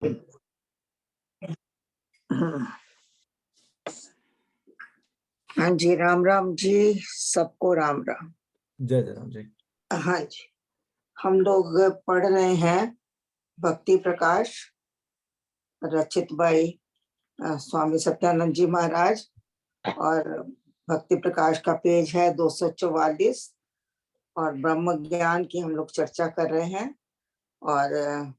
हाँ जी, राम राम जी, सबको राम राम। जय जय राम जी। हाँ जी, हम लोग पढ़ रहे हैं भक्ति प्रकाश, रचित बाई स्वामी सत्यानंद जी महाराज, और भक्ति प्रकाश का पेज है 244, और ब्रह्म ज्ञान की हम लोग चर्चा कर रहे हैं। और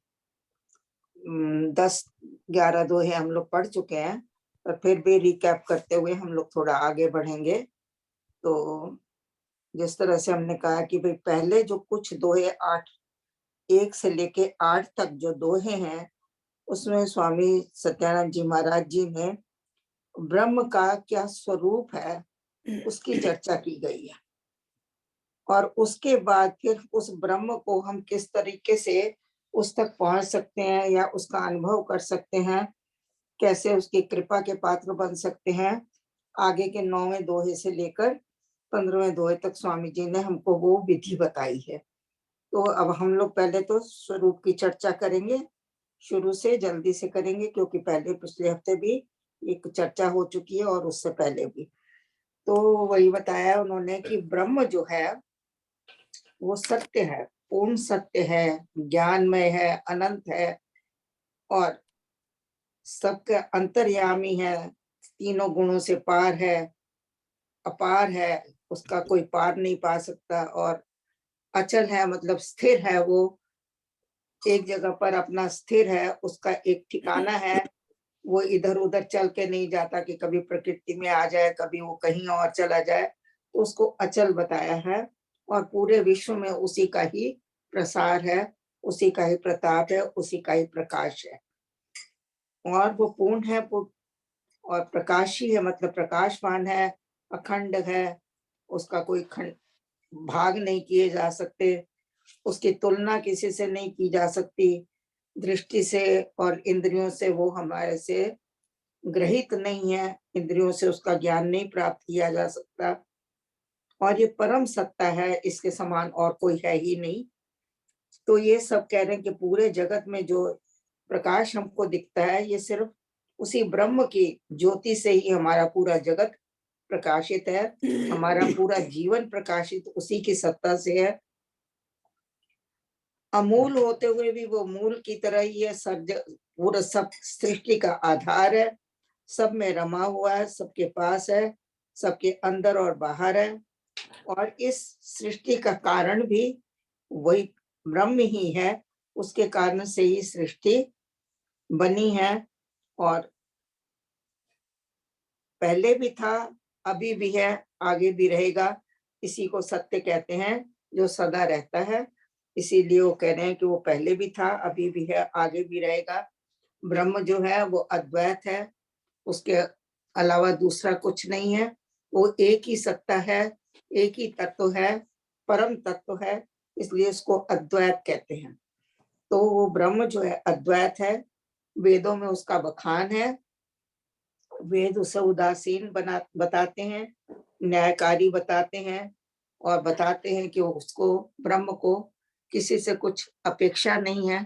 10-11 दोहे हम लोग पढ़ चुके हैं, और फिर भी रिकैप करते हुए हम लोग थोड़ा आगे बढ़ेंगे। तो जिस तरह से हमने कहा कि भाई पहले जो कुछ दोहे 1 से लेके 8 तक जो दोहे हैं, उसमें स्वामी सत्यानंद जी महाराज जी ने ब्रह्म का क्या स्वरूप है उसकी चर्चा की गई है। और उसके बाद फिर उस ब्रह्म को हम किस तरीके से उस तक पहुंच सकते हैं या उसका अनुभव कर सकते हैं, कैसे उसकी कृपा के पात्र बन सकते हैं, आगे के 9वें दोहे से लेकर 15वें दोहे तक स्वामी जी ने हमको वो विधि बताई है। तो अब हम लोग पहले तो स्वरूप की चर्चा करेंगे, शुरू से जल्दी से करेंगे, क्योंकि पहले पिछले हफ्ते भी एक चर्चा हो चुकी है और उससे पहले भी। तो वही बताया उन्होंने कि ब्रह्म जो है वो सत्य है, पूर्ण सत्य है, ज्ञानमय है, अनंत है, और सबका अंतर्यामी है, तीनों गुणों से पार है, अपार है, उसका कोई पार नहीं पा सकता, और अचल है, मतलब स्थिर है, वो एक जगह पर अपना स्थिर है, उसका एक ठिकाना है, वो इधर उधर चल के नहीं जाता कि कभी प्रकृति में आ जाए, कभी वो कहीं और चला जाए, तो उसको अचल बताया है। और पूरे विश्व में उसी का ही प्रसार है, उसी का ही प्रताप है, उसी का ही प्रकाश है, और वो पूर्ण है, और प्रकाशी है, मतलब प्रकाशवान है, अखंड है, उसका कोई खंड भाग नहीं किए जा सकते, उसकी तुलना किसी से नहीं की जा सकती, दृष्टि से और इंद्रियों से वो हमारे से ग्रहित नहीं है, इंद्रियों से उसका ज्ञान नहीं प्राप्त किया जा सकता, और ये परम सत्ता है, इसके समान और कोई है ही नहीं। तो ये सब कह रहे हैं कि पूरे जगत में जो प्रकाश हमको दिखता है, ये सिर्फ उसी ब्रह्म की ज्योति से ही हमारा पूरा जगत प्रकाशित है, हमारा पूरा जीवन प्रकाशित उसी की सत्ता से है। अमूल होते हुए भी वो मूल की तरह ही है, पूरा सब सृष्टि का आधार है, सब में रमा हुआ है, सबके पास है, सबके अंदर और बाहर है, और इस सृष्टि का कारण भी वही ब्रह्म ही है, उसके कारण से ही सृष्टि बनी है, और पहले भी था, अभी भी है, आगे भी रहेगा। इसी को सत्य कहते हैं जो सदा रहता है, इसीलिए वो कह रहे हैं कि वो पहले भी था, अभी भी है, आगे भी रहेगा। ब्रह्म जो है वो अद्वैत है, उसके अलावा दूसरा कुछ नहीं है, वो एक ही सत्ता है, एक ही तत्व है, परम तत्व है, इसलिए इसको अद्वैत कहते हैं। तो वो ब्रह्म जो है अद्वैत है, वेदों में उसका बखान है, वेद उसे उदासीन बताते हैं, न्यायकारी बताते हैं, और बताते हैं कि उसको ब्रह्म को किसी से कुछ अपेक्षा नहीं है,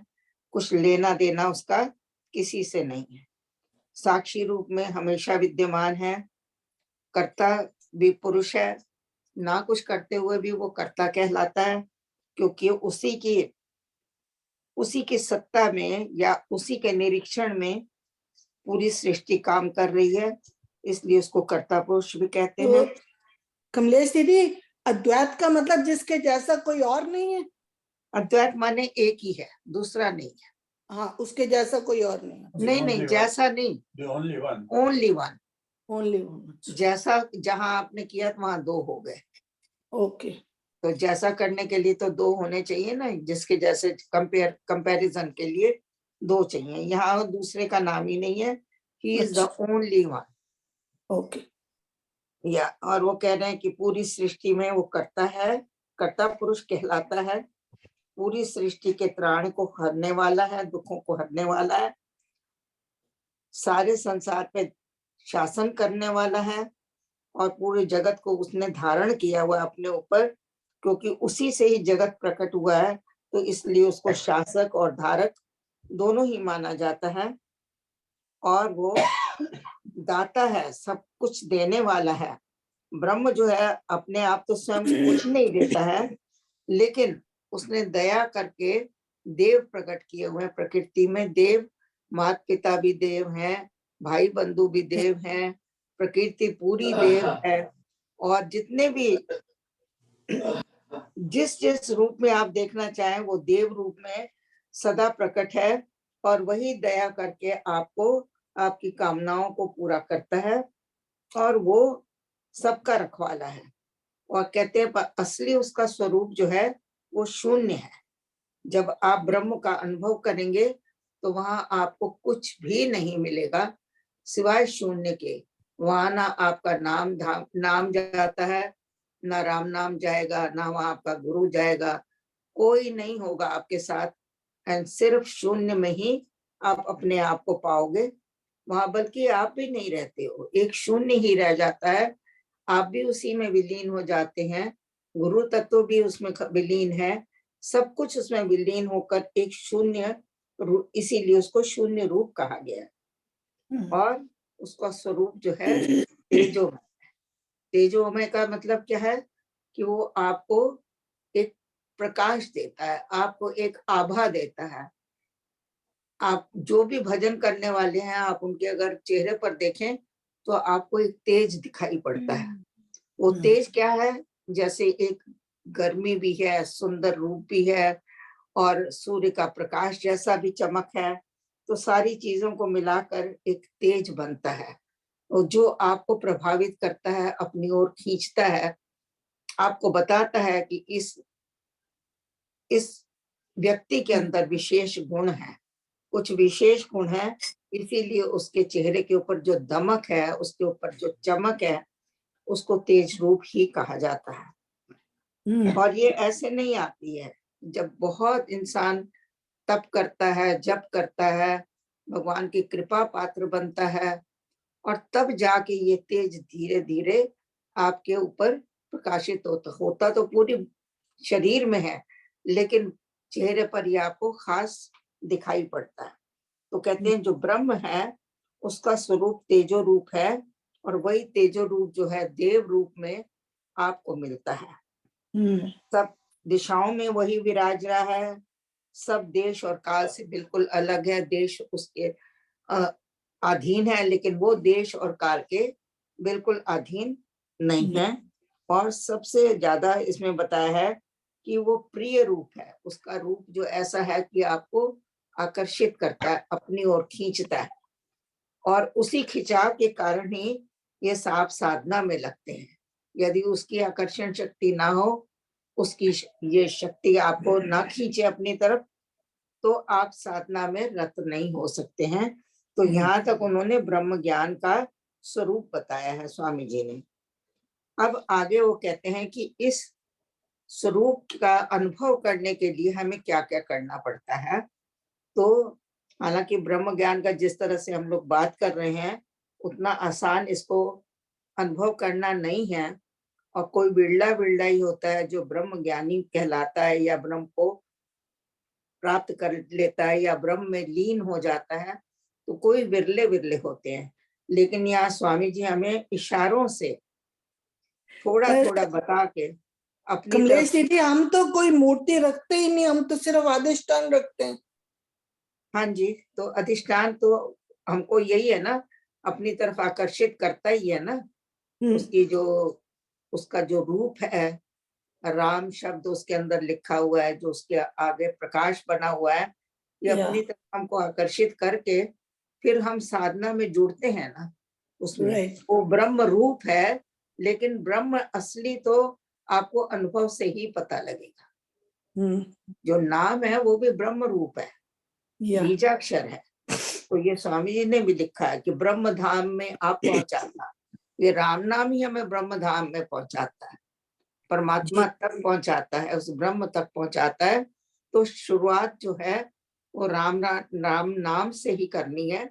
कुछ लेना देना उसका किसी से नहीं है, साक्षी रूप में हमेशा विद्यमान है, कर्ता भी पुरुष है, ना कुछ करते हुए भी वो कर्ता कहलाता है, क्योंकि उसी की सत्ता में या उसी के निरीक्षण में पूरी सृष्टि काम कर रही है, इसलिए उसको कर्ता पुरुष भी कहते हैं। कमलेश दीदी, अद्वैत का मतलब जिसके जैसा कोई और नहीं है? अद्वैत माने एक ही है, दूसरा नहीं है। हाँ, उसके जैसा कोई और नहीं है। नहीं, जैसा नहीं, ओनली वन, ओनली वन। जैसा जहां आपने किया वहां 2 हो गए। ओके, तो जैसा करने के लिए तो 2 होने चाहिए ना, जिसके जैसे कंपैरिजन के लिए 2 चाहिए। यहाँ दूसरे का नाम ही नहीं है, he is the only one. Okay, या और वो कह रहे हैं कि पूरी सृष्टि में वो करता है, कर्ता पुरुष कहलाता है, पूरी सृष्टि के त्राण को हरने वाला है, दुखों को हरने वाला है, सारे संसार पे शासन करने वाला है, और पूरे जगत को उसने धारण किया हुआ अपने ऊपर, क्योंकि उसी से ही जगत प्रकट हुआ है, तो इसलिए उसको शासक और धारक दोनों ही माना जाता है, और वो दाता है, सब कुछ देने वाला है। ब्रह्म जो है अपने आप तो स्वयं कुछ नहीं देता है, लेकिन उसने दया करके देव प्रकट किए हुए हैं प्रकृति में। देव माता पिता भी देव हैं, भाई बंधु भी देव हैं, प्रकृति पूरी देव है, और जितने भी जिस जिस रूप में आप देखना चाहें वो देव रूप में सदा प्रकट है, और वही दया करके आपको आपकी कामनाओं को पूरा करता है, और वो सबका रखवाला है। और कहते हैं असली उसका स्वरूप जो है वो शून्य है। जब आप ब्रह्म का अनुभव करेंगे तो वहां आपको कुछ भी नहीं मिलेगा सिवाय शून्य के। वहां ना आपका नाम जाता है, ना राम नाम जाएगा, ना वहां आपका गुरु जाएगा, कोई नहीं होगा आपके साथ। एंड सिर्फ शून्य में ही आप अपने आप को पाओगे वहां, बल्कि आप भी नहीं रहते हो, एक शून्य ही रह जाता है, आप भी उसी में विलीन हो जाते हैं, गुरु तत्व भी उसमें विलीन है, सब कुछ उसमें विलीन होकर एक शून्य, इसीलिए उसको शून्य रूप कहा गया। और उसका स्वरूप जो है तेजोमय। तेजोमय का मतलब क्या है कि वो आपको एक प्रकाश देता है, आपको एक आभा देता है। आप जो भी भजन करने वाले हैं, आप उनके अगर चेहरे पर देखें तो आपको एक तेज दिखाई पड़ता है। वो तेज क्या है? जैसे एक गर्मी भी है, सुंदर रूप भी है, और सूर्य का प्रकाश जैसा भी चमक है, तो सारी चीजों को मिलाकर एक तेज बनता है, और जो आपको प्रभावित करता है, अपनी ओर खींचता है, आपको बताता है कि इस व्यक्ति के अंदर विशेष गुण है, कुछ विशेष गुण है, इसीलिए उसके चेहरे के ऊपर जो दमक है, उसके ऊपर जो चमक है, उसको तेज रूप ही कहा जाता है। और ये ऐसे नहीं आती है, जब बहुत इंसान तप करता है, जप करता है, भगवान की कृपा पात्र बनता है, और तब जाके ये तेज धीरे धीरे आपके ऊपर प्रकाशित होता तो पूरी शरीर में है, लेकिन चेहरे पर ये आपको खास दिखाई पड़ता है। तो कहते हैं जो ब्रह्म है उसका स्वरूप तेजो रूप है, और वही तेजो रूप जो है देव रूप में आपको मिलता है। सब दिशाओं में वही विराज रहा है, सब देश और काल से बिल्कुल अलग है, देश उसके अधीन है, लेकिन वो देश और काल के बिल्कुल अधीन नहीं है। और सबसे ज्यादा इसमें बताया है कि वो प्रिय रूप है, उसका रूप जो ऐसा है कि आपको आकर्षित करता है, अपनी ओर खींचता है, और उसी खिंचाव के कारण ही ये सांप साधना में लगते हैं। यदि उसकी आकर्षण शक्ति ना हो, उसकी ये शक्ति आपको ना खींचे अपनी तरफ, तो आप साधना में रत नहीं हो सकते हैं। तो यहाँ तक उन्होंने ब्रह्म ज्ञान का स्वरूप बताया है स्वामी जी ने। अब आगे वो कहते हैं कि इस स्वरूप का अनुभव करने के लिए हमें क्या क्या करना पड़ता है। तो हालांकि ब्रह्म ज्ञान का जिस तरह से हम लोग बात कर रहे हैं, उतना आसान इसको अनुभव करना नहीं है, और कोई बिरला बिरला ही होता है जो ब्रह्म ज्ञानी कहलाता है, या ब्रह्म को प्राप्त कर लेता है, या ब्रह्म में लीन हो जाता है, तो कोई विरले विरले होते हैं। लेकिन यहाँ स्वामी जी हमें इशारों से थोड़ा थोड़ा बता के अपनी कमलेश तरफ। दीदी, हम तो कोई मूर्ति रखते ही नहीं, हम तो सिर्फ अधिष्ठान रखते हैं। हाँ जी, तो अधिष्ठान तो हमको यही है ना, अपनी तरफ आकर्षित करता ही है ना। उसकी जो उसका जो रूप है, राम शब्द उसके अंदर लिखा हुआ है, जो उसके आगे प्रकाश बना हुआ है, ये अपनी तरफ हमको आकर्षित करके फिर हम साधना में जुड़ते हैं ना उसमें। वो ब्रह्म रूप है, लेकिन ब्रह्म असली तो आपको अनुभव से ही पता लगेगा। जो नाम है वो भी ब्रह्म रूप है, बीजाक्षर है। तो ये स्वामी जी ने भी लिखा है कि ब्रह्म धाम में आप पहुंचाता, ये राम नाम ही हमें ब्रह्म धाम में पहुंचाता है, परमात्मा तक पहुंचाता है, उस ब्रह्म तक पहुंचाता है। तो शुरुआत जो है वो राम नाम से ही करनी है।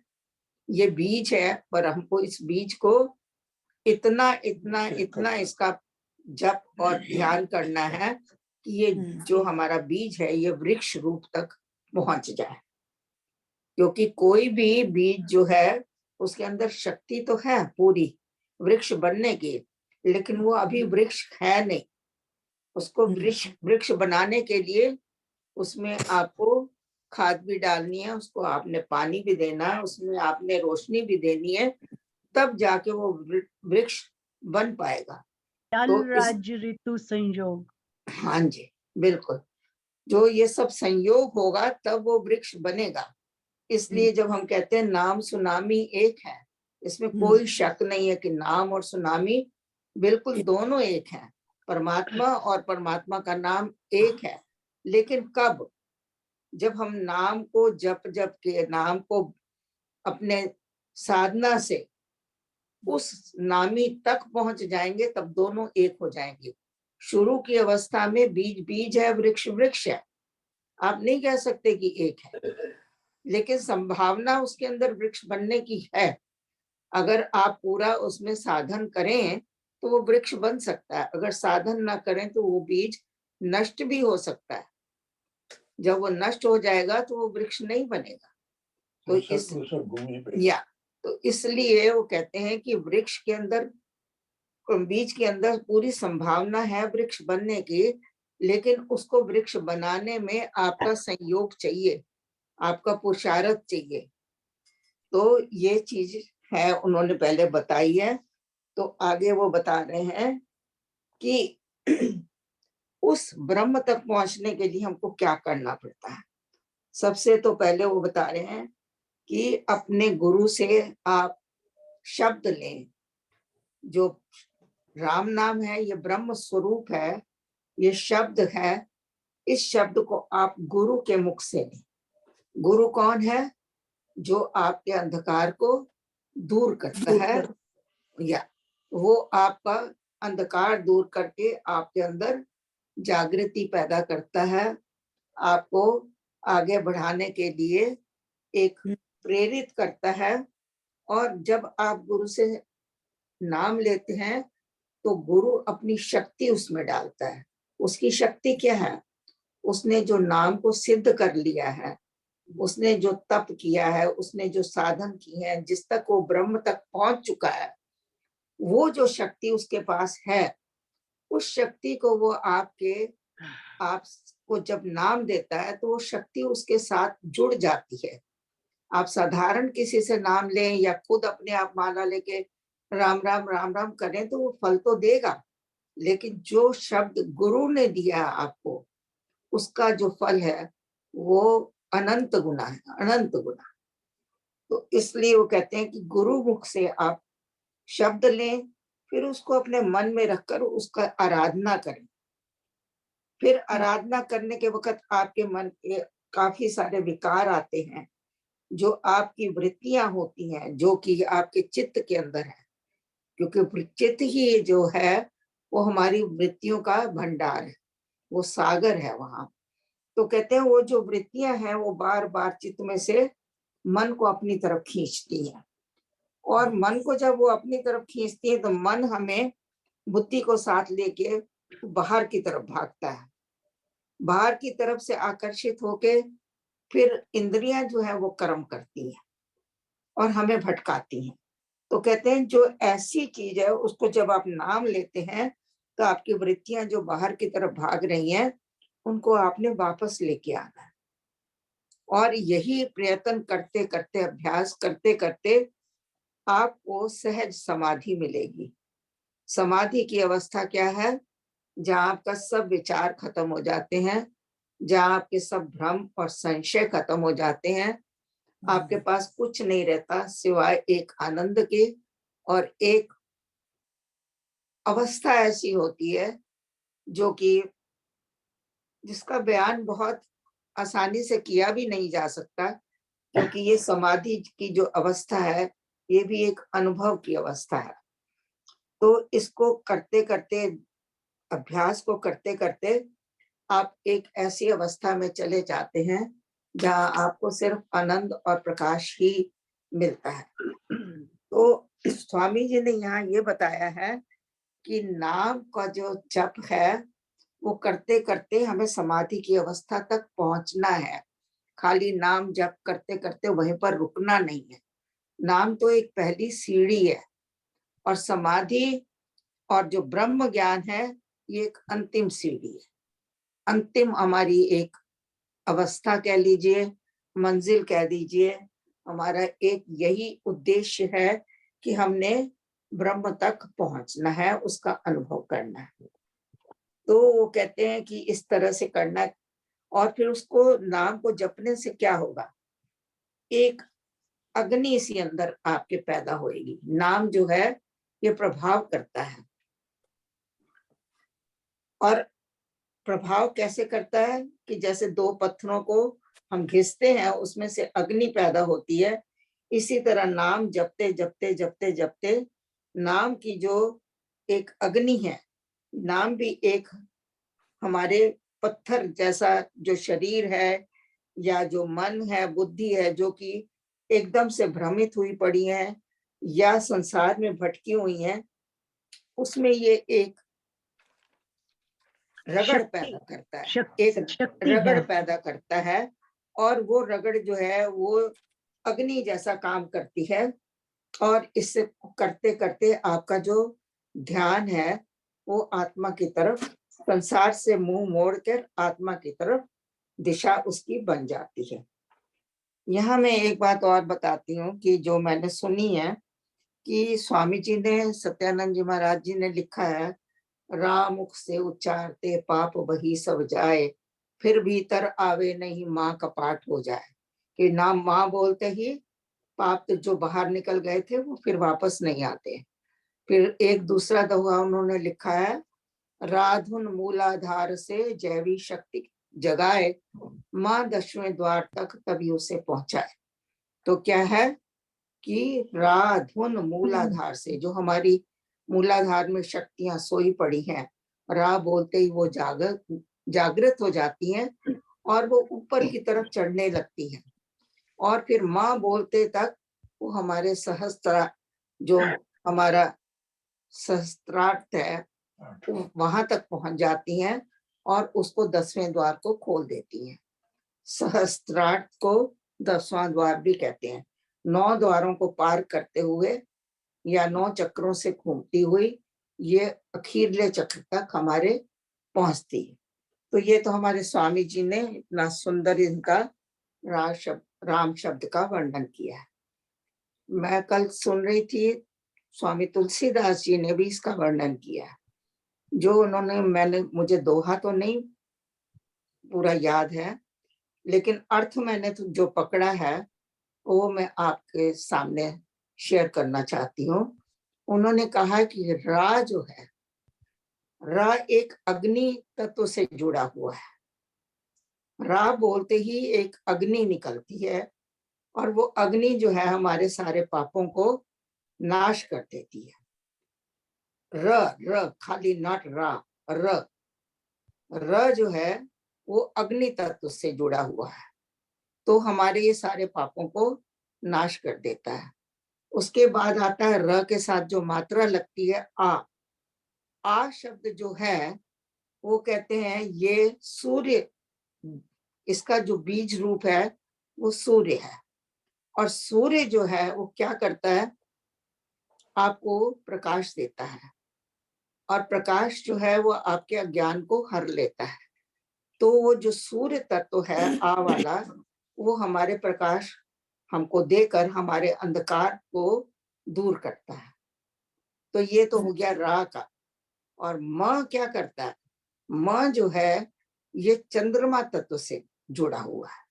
ये बीज है, पर हमको इस बीज को इतना इतना इतना इसका जप और ध्यान करना है कि ये जो हमारा बीज है ये वृक्ष रूप तक पहुंच जाए। क्योंकि कोई भी बीज जो है उसके अंदर शक्ति तो है पूरी वृक्ष बनने की, लेकिन वो अभी वृक्ष है नहीं। उसको वृक्ष बनाने के लिए उसमें आपको खाद भी डालनी है, उसको आपने पानी भी देना है, उसमें आपने रोशनी भी देनी है, तब जाके वो वृक्ष बन पाएगा। तो जल ऋतु संयोग, हाँ जी, बिल्कुल, जो ये सब संयोग होगा तब वो वृक्ष बनेगा। इसलिए जब हम कहते हैं नाम सुनामी एक है, इसमें कोई शक नहीं है कि नाम और सुनामी बिल्कुल दोनों एक हैं। परमात्मा और परमात्मा का नाम एक है, लेकिन कब? जब हम नाम को जप जप के नाम को अपने साधना से उस नामी तक पहुंच जाएंगे, तब दोनों एक हो जाएंगे। शुरू की अवस्था में बीज बीज है, वृक्ष वृक्ष है, आप नहीं कह सकते कि एक है, लेकिन संभावना उसके अंदर वृक्ष बनने की है। अगर आप पूरा उसमें साधन करें तो वो वृक्ष बन सकता है, अगर साधन ना करें तो वो बीज नष्ट भी हो सकता है। जब वो नष्ट हो जाएगा तो वो वृक्ष नहीं बनेगा। तो इसलिए वो कहते हैं कि वृक्ष के अंदर, बीज के अंदर पूरी संभावना है वृक्ष बनने की, लेकिन उसको वृक्ष बनाने में आपका संयोग चाहिए, आपका पुरुषार्थ चाहिए। तो ये चीज है, उन्होंने पहले बताई है। तो आगे वो बता रहे हैं कि उस ब्रह्म तक पहुंचने के लिए हमको क्या करना पड़ता है। सबसे तो पहले वो बता रहे हैं कि अपने गुरु से आप शब्द लें। जो राम नाम है ये ब्रह्म स्वरूप है, ये शब्द है, इस शब्द को आप गुरु के मुख से लें। गुरु कौन है? जो आपके अंधकार को दूर करता है, या वो आपका अंधकार दूर करके आपके अंदर जागृति पैदा करता है, आपको आगे बढ़ाने के लिए एक प्रेरित करता है। और जब आप गुरु से नाम लेते हैं तो गुरु अपनी शक्ति उसमें डालता है। उसकी शक्ति क्या है? उसने जो नाम को सिद्ध कर लिया है, उसने जो तप किया है, उसने जो साधन किए हैं, जिस तक वो ब्रह्म तक पहुंच चुका है, वो जो शक्ति उसके पास है, उस शक्ति को वो आपको जब नाम देता है तो वो शक्ति उसके साथ जुड़ जाती है। आप साधारण किसी से नाम लें या खुद अपने आप माला लेके राम राम राम राम करें तो वो फल तो देगा, लेकिन जो शब्द गुरु ने दिया आपको, उसका जो फल है वो अनंत गुना है, अनंत गुना। तो इसलिए वो कहते हैं कि गुरु मुख से आप शब्द लें, फिर उसको अपने मन में रखकर उसका आराधना करें। फिर आराधना करने के वक्त आपके मन के काफी सारे विकार आते हैं, जो आपकी वृत्तियां होती हैं, जो कि आपके चित्त के अंदर है, क्योंकि चित्त ही जो है वो हमारी वृत्तियों का भंडार है, वो सागर है वहां। तो कहते हैं वो जो वृत्तियां हैं वो बार बार चित्त में से मन को अपनी तरफ खींचती हैं, और मन को जब वो अपनी तरफ खींचती है तो मन हमें बुद्धि को साथ लेके बाहर की तरफ भागता है। बाहर की तरफ से आकर्षित होके फिर इंद्रियां जो है वो कर्म करती हैं और हमें भटकाती हैं। तो कहते हैं जो ऐसी चीज है उसको जब आप नाम लेते हैं तो आपकी वृत्तियां जो बाहर की तरफ भाग रही हैं उनको आपने वापस लेके आना है। और यही प्रयत्न करते करते, अभ्यास करते करते आपको सहज समाधि मिलेगी। समाधि की अवस्था क्या है? जहाँ आपका सब विचार खत्म हो जाते हैं, जहाँ आपके सब भ्रम और संशय खत्म हो जाते हैं, आपके पास कुछ नहीं रहता सिवाय एक आनंद के। और एक अवस्था ऐसी होती है जो कि जिसका बयान बहुत आसानी से किया भी नहीं जा सकता, क्योंकि ये समाधि की जो अवस्था है ये भी एक अनुभव की अवस्था है। तो इसको करते करते, अभ्यास को करते करते आप एक ऐसी अवस्था में चले जाते हैं जहाँ आपको सिर्फ आनंद और प्रकाश ही मिलता है। तो स्वामी जी ने यहाँ ये बताया है कि नाम का जो जप है वो करते करते हमें समाधि की अवस्था तक पहुंचना है। खाली नाम जप करते करते वहीं पर रुकना नहीं है। नाम तो एक पहली सीढ़ी है और समाधि और जो ब्रह्म ज्ञान है ये एक अंतिम सीढ़ी है, अंतिम हमारी एक अवस्था कह लीजिए, मंजिल कह दीजिए। हमारा एक यही उद्देश्य है कि हमने ब्रह्म तक पहुंचना है, उसका अनुभव करना है। तो वो कहते हैं कि इस तरह से करना है। और फिर उसको नाम को जपने से क्या होगा, एक अग्नि सी अंदर आपके पैदा होएगी। नाम जो है ये प्रभाव करता है, और प्रभाव कैसे करता है कि जैसे दो पत्थरों को हम घिसते हैं उसमें से अग्नि पैदा होती है, इसी तरह नाम जपते जपते जपते जपते नाम की जो एक अग्नि है, नाम भी एक हमारे पत्थर जैसा जो शरीर है या जो मन है, बुद्धि है, जो कि एकदम से भ्रमित हुई पड़ी है या संसार में भटकी हुई है, उसमें ये एक रगड़ पैदा करता है, एक शक्ति रगड़ है। पैदा करता है। और वो रगड़ जो है वो अग्नि जैसा काम करती है, और इससे करते करते आपका जो ध्यान है वो आत्मा की तरफ, संसार से मुंह मोड़कर आत्मा की तरफ दिशा उसकी बन जाती है। यहाँ मैं एक बात और बताती हूँ कि जो मैंने सुनी है कि स्वामी जी ने, सत्यानंद जी महाराज जी ने लिखा है, राम मुख से उच्चारते पाप वही सब जाए, फिर भीतर आवे नहीं माँ कपाट हो जाए। कि नाम माँ बोलते ही पाप तो जो बाहर निकल गए थे वो फिर वापस नहीं आते। फिर एक दूसरा दोहा उन्होंने लिखा है, राधुन मूलाधार से जैवी शक्ति जगाए, माँ 10वें द्वार तक तभी उसे पहुंचाए। तो क्या है कि राधुन मूलाधार से, जो हमारी मूलाधार में शक्तियां सोई पड़ी हैं, रा बोलते ही वो जागृत हो जाती हैं और वो ऊपर की तरफ चढ़ने लगती हैं। और फिर माँ बोलते तक वो हमारे सहस्त्र, जो हमारा सहस्त्रार्थ है, वहां तक पहुंच जाती हैं और उसको 10वें द्वार को खोल देती हैं। सहस्त्रार्थ को 10वां द्वार भी कहते हैं। 9 द्वारों को पार करते हुए या 9 चक्रों से घूमती हुई ये अखीरले चक्र तक हमारे पहुंचती है। तो ये तो हमारे स्वामी जी ने इतना सुंदर इनका राम शब्द का वर्णन किया है। मैं कल सुन रही थी, स्वामी तुलसीदास जी ने भी इसका वर्णन किया है। जो उन्होंने, मुझे दोहा तो नहीं पूरा याद है, लेकिन अर्थ मैंने तो जो पकड़ा है वो मैं आपके सामने शेयर करना चाहती हूँ। उन्होंने कहा कि रा जो है, रा एक अग्नि तत्व से जुड़ा हुआ है। रा बोलते ही एक अग्नि निकलती है और वो अग्नि जो है हमारे सारे पापों को नाश कर देती है। र र खाली नॉट रा, र र जो है वो अग्नि तत्व से जुड़ा हुआ है, तो हमारे ये सारे पापों को नाश कर देता है। उसके बाद आता है र के साथ जो मात्रा लगती है आ शब्द जो है वो कहते हैं ये सूर्य, इसका जो बीज रूप है वो सूर्य है। और सूर्य जो है वो क्या करता है, आपको प्रकाश देता है, और प्रकाश जो है वो आपके अज्ञान को हर लेता है। तो वो जो सूर्य तत्व है आ वाला, वो हमारे प्रकाश हमको देकर हमारे अंधकार को दूर करता है। तो ये तो हो गया रा का। और म क्या करता है, म जो है ये चंद्रमा तत्व से जुड़ा हुआ है।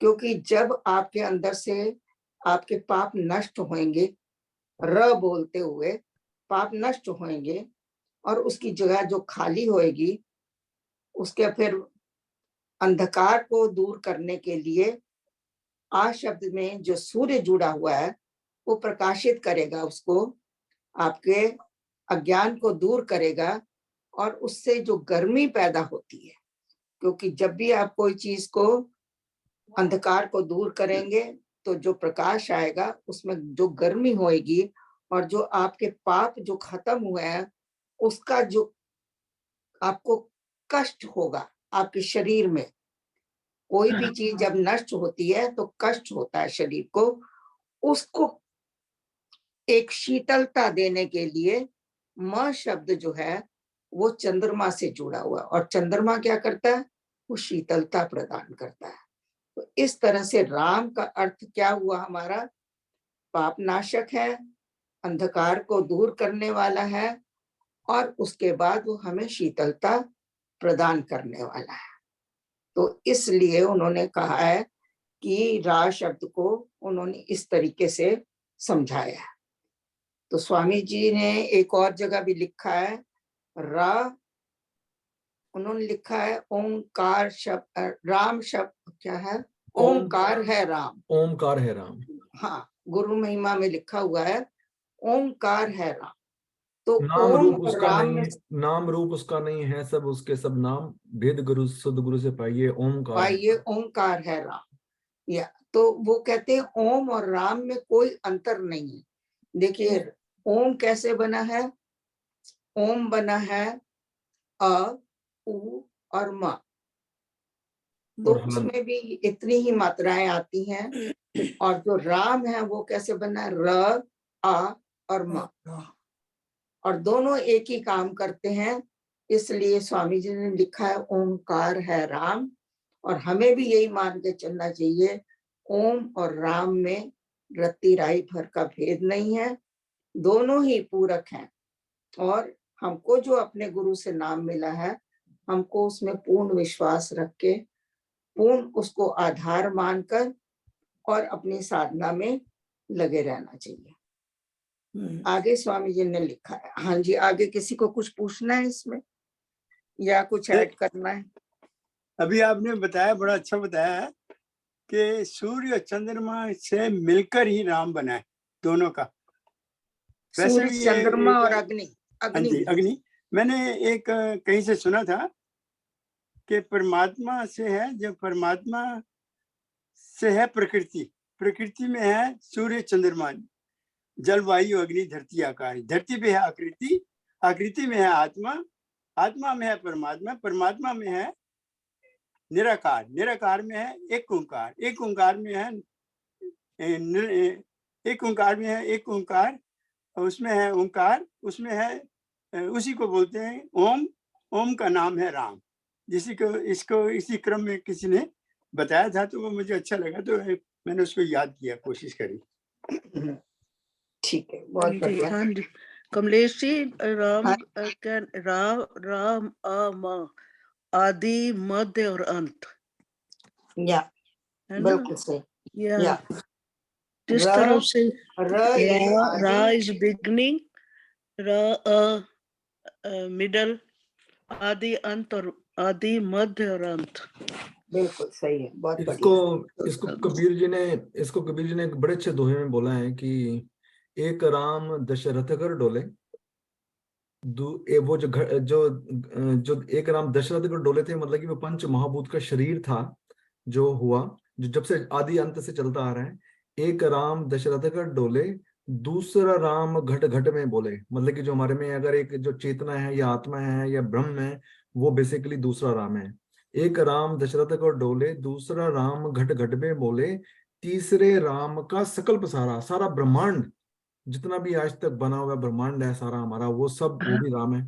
क्योंकि जब आपके अंदर से आपके पाप नष्ट होंगे, र बोलते हुए पाप नष्ट होंगे, और उसकी जगह जो खाली होएगी, उसके फिर अंधकार को दूर करने के लिए आ शब्द में जो सूर्य जुड़ा हुआ है वो प्रकाशित करेगा, उसको आपके अज्ञान को दूर करेगा, और उससे जो गर्मी पैदा होती है, क्योंकि जब भी आप कोई चीज को, अंधकार को दूर करेंगे तो जो प्रकाश आएगा उसमें जो गर्मी होएगी, और जो आपके पाप जो खत्म हुए हैं उसका जो आपको कष्ट होगा आपके शरीर में, कोई भी चीज जब नष्ट होती है तो कष्ट होता है शरीर को, उसको एक शीतलता देने के लिए म शब्द जो है वो चंद्रमा से जुड़ा हुआ, और चंद्रमा क्या करता है, वो शीतलता प्रदान करता है। तो इस तरह से राम का अर्थ क्या हुआ हमारा, पाप नाशक है, अंधकार को दूर करने वाला है, और उसके बाद वो हमें शीतलता प्रदान करने वाला है। तो इसलिए उन्होंने कहा है कि रा शब्द को उन्होंने इस तरीके से समझाया है। तो स्वामी जी ने एक और जगह भी लिखा है, रा उन्होंने लिखा है ओंकार शब्द, राम शब्द क्या है, ओंकार है राम। ओमकार है राम। हाँ, गुरु महिमा में लिखा हुआ है ओंकार है राम। तो नाम ओम रूप और उसका राम नहीं, में नाम रूप उसका नहीं है, सब उसके सब नाम भेद गुरु शुद्ध गुरु से पाइए ओमकार है। पाइए ओंकार है राम। या तो वो कहते हैं ओम और राम में कोई अंतर नहीं है। देखिए ओम कैसे बना है, ओम बना है अ उ और म, तो और हलन। उसमें भी इतनी ही मात्राएं आती हैं। और जो राम है वो कैसे बना है, र आ और म, और दोनों एक ही काम करते हैं। इसलिए स्वामी जी ने लिखा है ओंकार है राम, और हमें भी यही मान के चलना चाहिए, ओम और राम में रत्ती राई भर का भेद नहीं है, दोनों ही पूरक हैं। और हमको जो अपने गुरु से नाम मिला है, हमको उसमें पूर्ण विश्वास रख के, पूर्ण उसको आधार मानकर और अपनी साधना में लगे रहना चाहिए। आगे स्वामी जी ने लिखा है। हाँ जी, आगे किसी को कुछ पूछना है इसमें या कुछ ऐड करना है? अभी आपने बताया, बड़ा अच्छा बताया है कि सूर्य और चंद्रमा से मिलकर ही राम बना है, दोनों का। वैसे सूर्य, भी ये चंद्रमा और अग्नि, हाँ जी, अग्नि। मैंने एक कहीं से सुना था कि परमात्मा से है, जो परमात्मा से है प्रकृति, प्रकृति में है सूर्य चंद्रमा, जल वायु अग्नि धरती आकाश। धरती पे है आकृति, आकृति में है आत्मा, आत्मा में है परमात्मा, परमात्मा में है निराकार, निराकार में है एक ओंकार, एक ओंकार में है एक ओंकार में है एक ओंकार, उसमें है ओंकार, उसमें है, उसी को बोलते हैं ओम। ओम का नाम है राम। जिसी को इसको इसी क्रम में किसी ने बताया था तो वो मुझे अच्छा लगा, तो मैंने उसको याद किया, कोशिश करी। ठीक है, बहुत बढ़िया। हाँ जी, कमलेश जी, राम हाँ। राम म आदि मध्य और अंत या है ना। बिल्कुल सही। या जिस र तरह से रा इज बिगनिंग, मिडल, आदि अंत, और आदि मध्य और अंत। बिल्कुल सही है, बहुत इसको बढ़िया। इसको कबीर जी ने एक बड़े अच्छे दोहे में बोला है कि एक राम दशरथ कर डोले, वो जो एक राम दशरथ कर डोले थे, मतलब कि वो पंच महाभूत का शरीर था जो हुआ, जो जब से आदि अंत से चलता आ रहा है। एक राम दशरथ कर डोले, दूसरा राम घट घट में बोले, मतलब कि जो हमारे में अगर एक जो चेतना है या आत्मा है या ब्रह्म है, वो बेसिकली दूसरा राम है। एक राम दशरथ को डोले, दूसरा राम घट घट में बोले, तीसरे राम का सकल पसारा, सारा ब्रह्मांड जितना भी आज तक बना हुआ ब्रह्मांड है सारा हमारा, वो सब वो भी राम है।